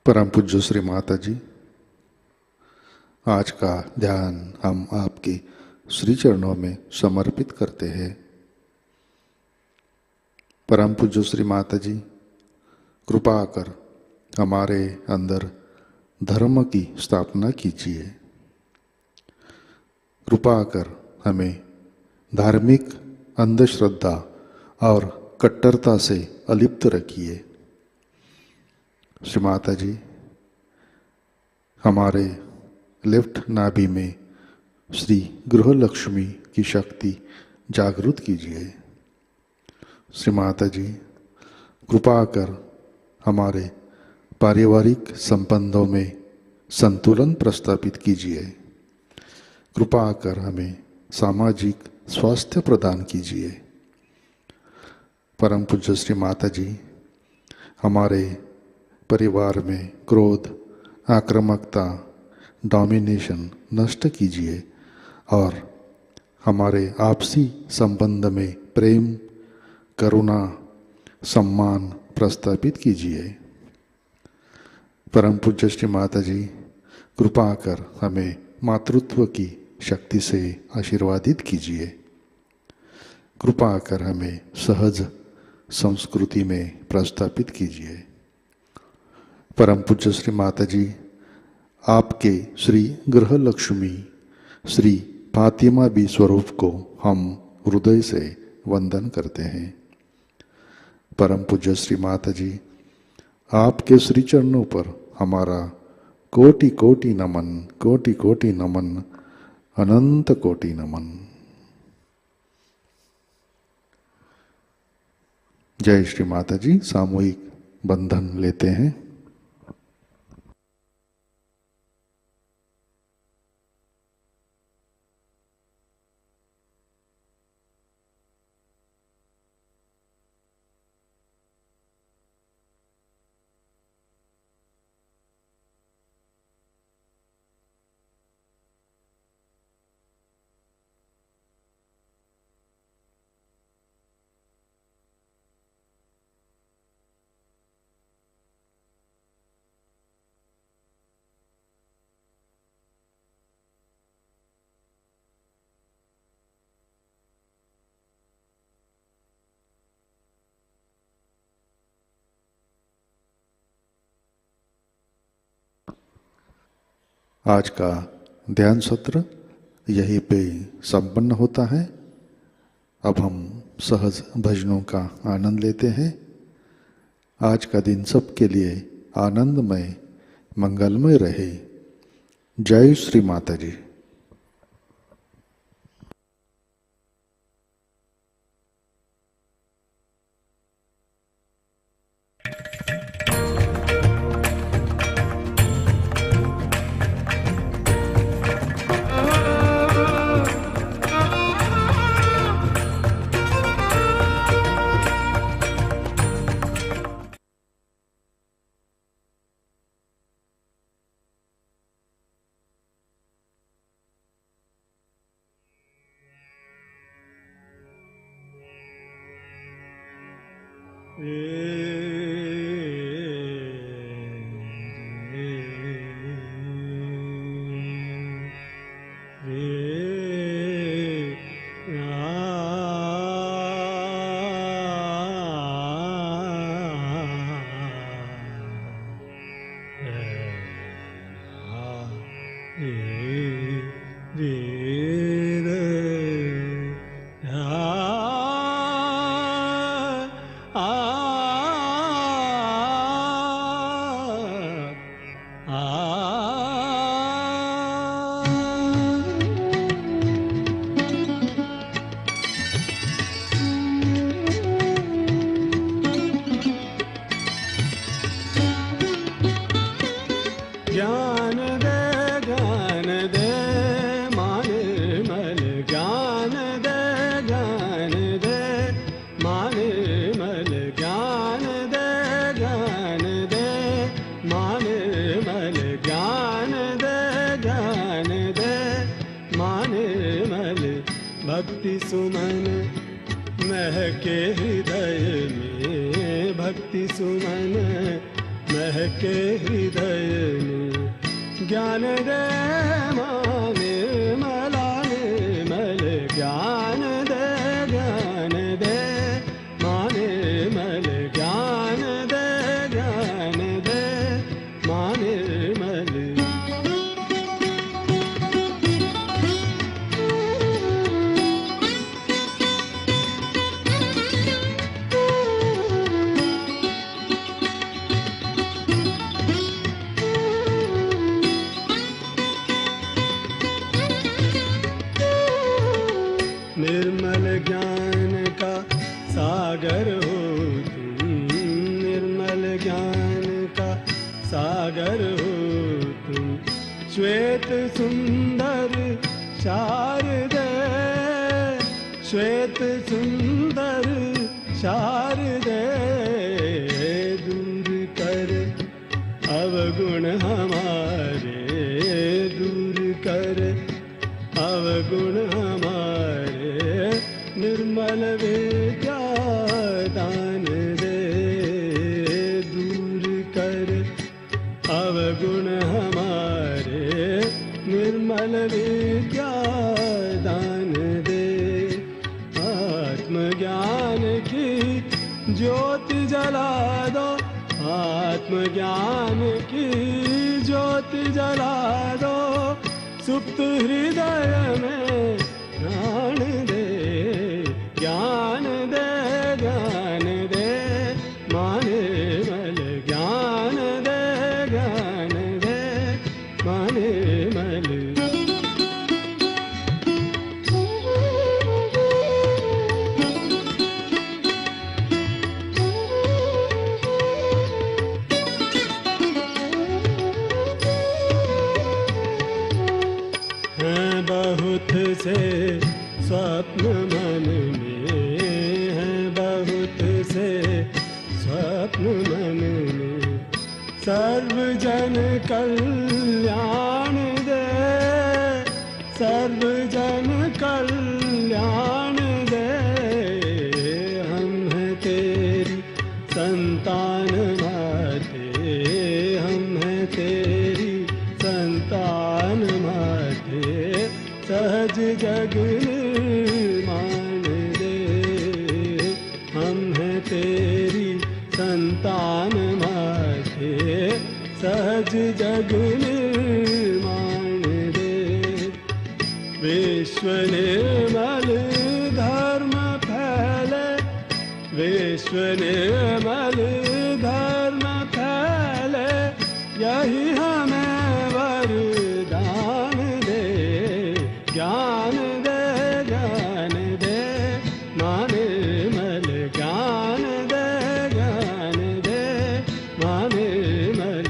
परम पूज्य श्री माता जी, आज का ध्यान हम आपके श्री चरणों में समर्पित करते हैं। परम पूज्य श्री माता जी, कृपा कर हमारे अंदर धर्म की स्थापना कीजिए। कृपा कर हमें धार्मिक अंधश्रद्धा और कट्टरता से अलिप्त रखिए। श्री माता जी, हमारे लेफ्ट नाभि में श्री गृह लक्ष्मी की शक्ति जागृत कीजिए। श्री माता जी, कृपा कर हमारे पारिवारिक संबंधों में संतुलन प्रस्थापित कीजिए। कृपा कर हमें सामाजिक स्वास्थ्य प्रदान कीजिए। परम पूज्य श्री माता जी, हमारे परिवार में क्रोध, आक्रामकता, डोमिनेशन नष्ट कीजिए और हमारे आपसी संबंध में प्रेम, करुणा, सम्मान प्रस्थापित कीजिए। परम पूज्य श्री माता जी, कृपा कर हमें मातृत्व की शक्ति से आशीर्वादित कीजिए। कृपा कर हमें सहज संस्कृति में प्रस्थापित कीजिए। परम पूज्य श्री माता जी, आपके श्री गृह लक्ष्मी श्री फातिमा बी स्वरूप को हम हृदय से वंदन करते हैं। परम पूज्य श्री माता जी, आपके श्री चरणों पर हमारा कोटि कोटि नमन, कोटि कोटि नमन, अनंत कोटि नमन। जय श्री माता जी। सामूहिक बंधन लेते हैं। आज का ध्यान सत्र यहीं पे संपन्न होता है। अब हम सहज भजनों का आनंद लेते हैं। आज का दिन सबके लिए आनंदमय, मंगलमय रहे। जय श्री माता जी। भक्ति सुमन महके हृदय में, भक्ति सुमन बहके हृदय में ज्ञान दे माने मलाने मल ज्ञान दे माने मल ज्ञान दे माने मल। निर्मल ज्ञान का सागर हो तुम, निर्मल ज्ञान का सागर हो तुम, श्वेत सुंदर शारदे, श्वेत सुंदर शारदे, दूर कर अवगुण हमारे, दूर कर अवगुण हमारे, निर्मल विद्या दान दे, दूर कर अवगुण हमारे, निर्मल विद्या दान दे। आत्मज्ञान की ज्योति जला दो, आत्मज्ञान की ज्योति जला दो, सुप्त हृदय में प्राण दे, ज्ञान दे माने मल, ज्ञान दे माने मल। बहुत से स्वप्न मन में हैं, बहुत से स्वप्न मन में, सर्वजन कल्याण दे, सर्वजन कल्याण दे। हम हैं तेरी संतान माते, हम हैं तेरी संतान माते, सहज जग निर्माण दे। हम हैं तेरी संतान माते, सहज जग निर्माण दे। विश्व निर्मल धर्म फैले, विश्व निर्मल धर्म फैले, यही हमें वरदान दे, ज्ञान दे माने मल, ज्ञान दे माने मल।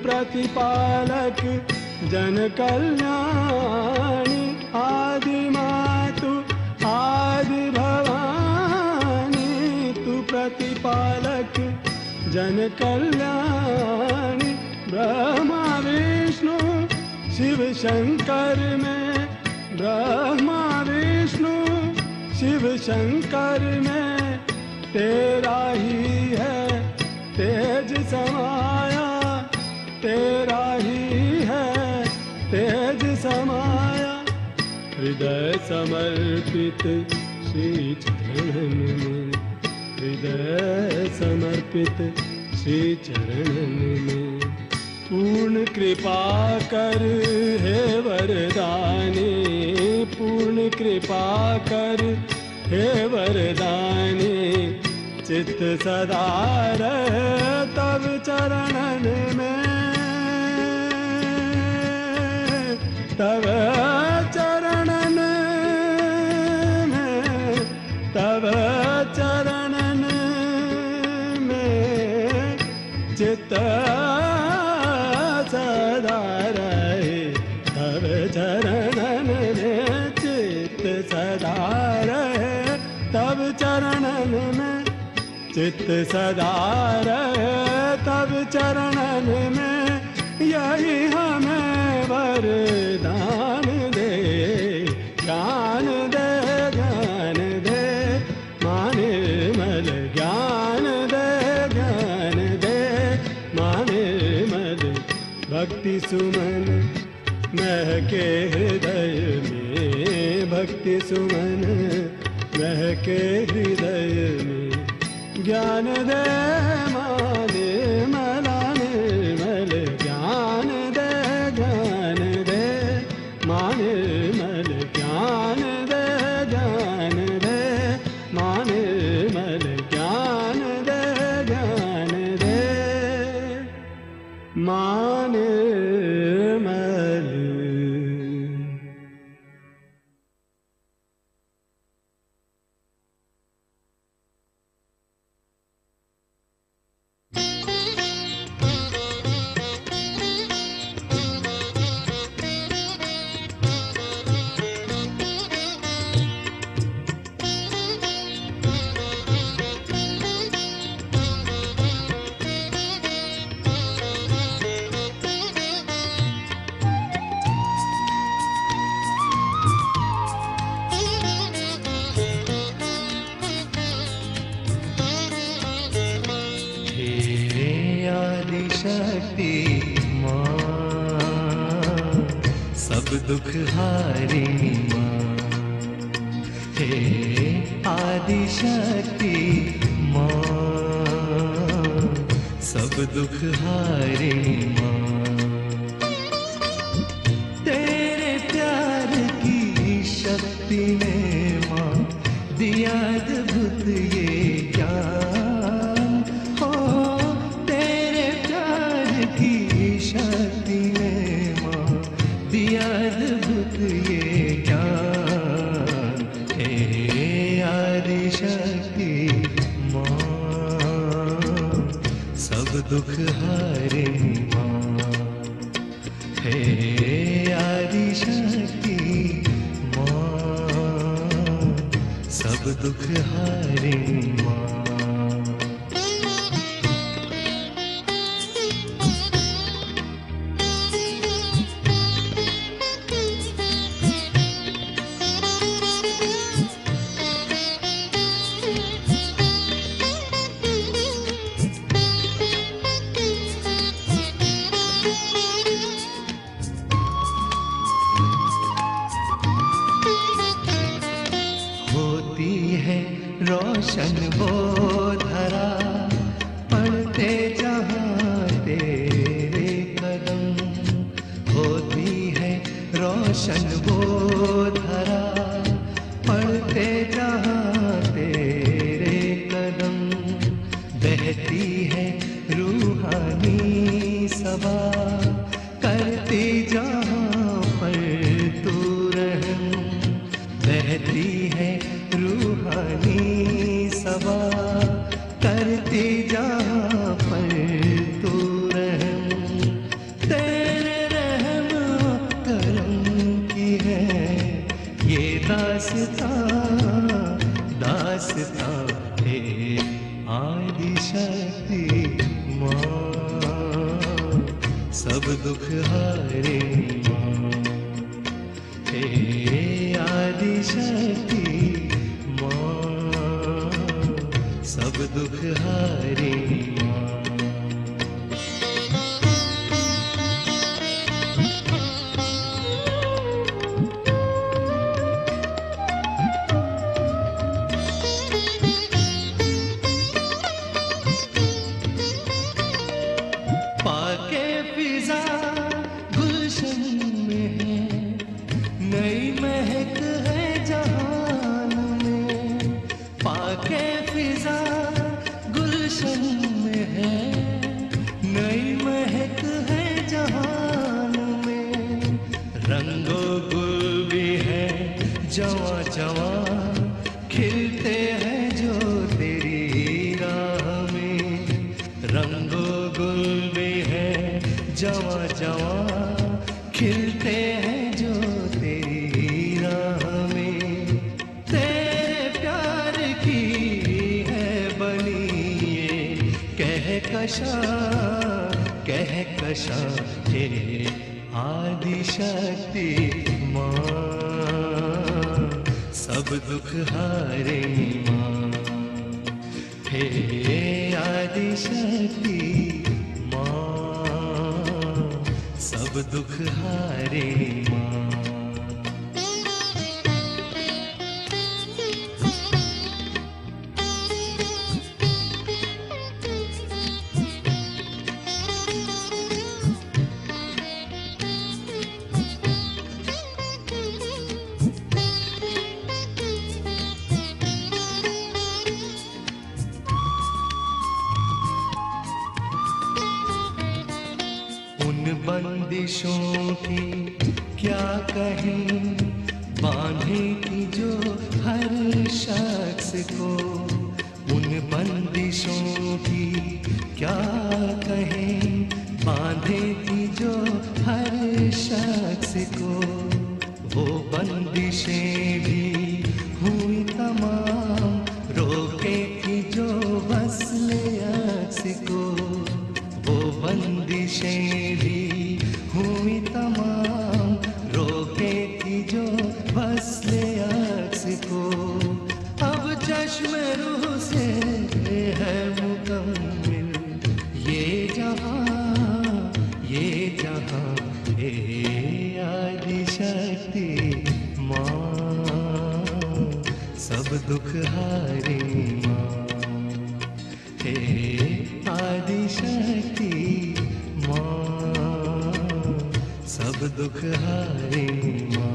प्रतिपालक जन कल्याणी, आदि मातु आदि भवानी, तू प्रतिपालक जन कल्याणी। ब्रह्मा विष्णु शिव शंकर में, ब्रह्मा विष्णु शिव शंकर में, तेरा ही है तेज समाया, तेरा ही है तेज समाया। हृदय समर्पित श्री चरणन में, हृदय समर्पित श्री चरणन में, पूर्ण कृपा कर हे वरदानी, पूर्ण कृपा कर हे वरदानी। चित्त सदा रहे तब चरणन में, तब चरणन में, तब चरणन में, चित्त सदा रहे तब चित्त सदा रहे तब चरणन में, यही हमें वरदान दे। ज्ञान दे ज्ञान दे माने मल, ज्ञान दे ज्ञान दे माने मल। भक्ति सुमन महके हृदय में, भक्ति सुमन महके हृदय में। ज्ञान दे माने मलाने मल, ज्ञान दे ज्ञान दे माने मल। ज्ञान दे ज्ञान दे माने मल, ज्ञान दे ज्ञान दे माने मल। दुख हारिणी माँ, हे आदि शक्ति माँ, सब दुख हारिणी माँ। तेरे प्यार की शक्ति ने माँ दिया अद्भुत ये ज्ञान। हो तेरे प्यार की शक्ति ने दिया अद्भुत ये ज्ञान। हे आदि शक्ति माँ, सब दुख हारिणी माँ। हे आदि शक्ति माँ, सब दुख हारिणी माँ। रोशन वो धरा पढ़ते जहाँ तेरे कदम। होती है रोशन वो धरा पढ़ते जहाँ तेरे कदम। बहती है रूहानी सभा करती जहाँ पर तू रहम। बहती है रूहानी सभा करती जहाँ पर तू रहम। तेरे रहम करम की है ये दास्तां, दास्तां है आदि शक्ति माँ, सब दुख हारिणी माँ। हे आदि शक्ति सब दुख हारिणी माँ। पाके फिजा गुलशन में है, नई महक है जहान में। पाके फिजा गुलशन में है, नई महक है जहान में। रंगो गुल भी है जवा जवा खिलते हैं जो तेरी राह में। रंगो गुल भी है जवा जवा खिलते हैं जो तेरी राह में। तेरे प्यार की है बनी कहकशा कहकशा हे आदि शक्ति माँ, सब दुख हारिणी माँ। हे आदि शक्ति माँ, सब दुख हारिणी माँ। बंदिशों की क्या कहें, बांधे की जो हर शख्स को। उन बंदिशों की क्या कहें, बांधे की जो हर शख्स को। वो बंदिशें भी हुई तमाम, रोके थी जो वस्ले अक्स को। वो बंदिशें भी हुई तमाम, रोके थी जो वस्ले अक्स को। अब चश्म रूह से है मुकम्मिल ये जहां, ये जहां। हे आदि शक्ति माँ, सब दुख हारिणी माँ। हे आदि शक्ति माँ, सब दुख हारिणी माँ।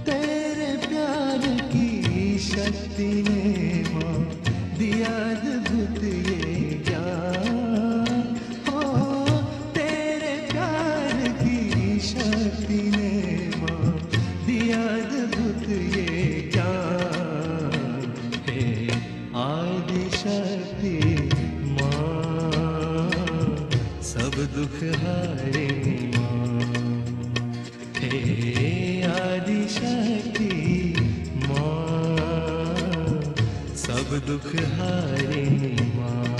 तेरे प्यार की शक्ति ने माँ दिया अद्भुत ये ज्ञान। हो तेरे प्यार की शक्ति ने माँ दिया अद्भुत ये ज्ञान। हे आदि शक्ति माँ, सब दुख हारिणी माँ। हे आदि शक्ति माँ, सब दुख हारिणी माँ।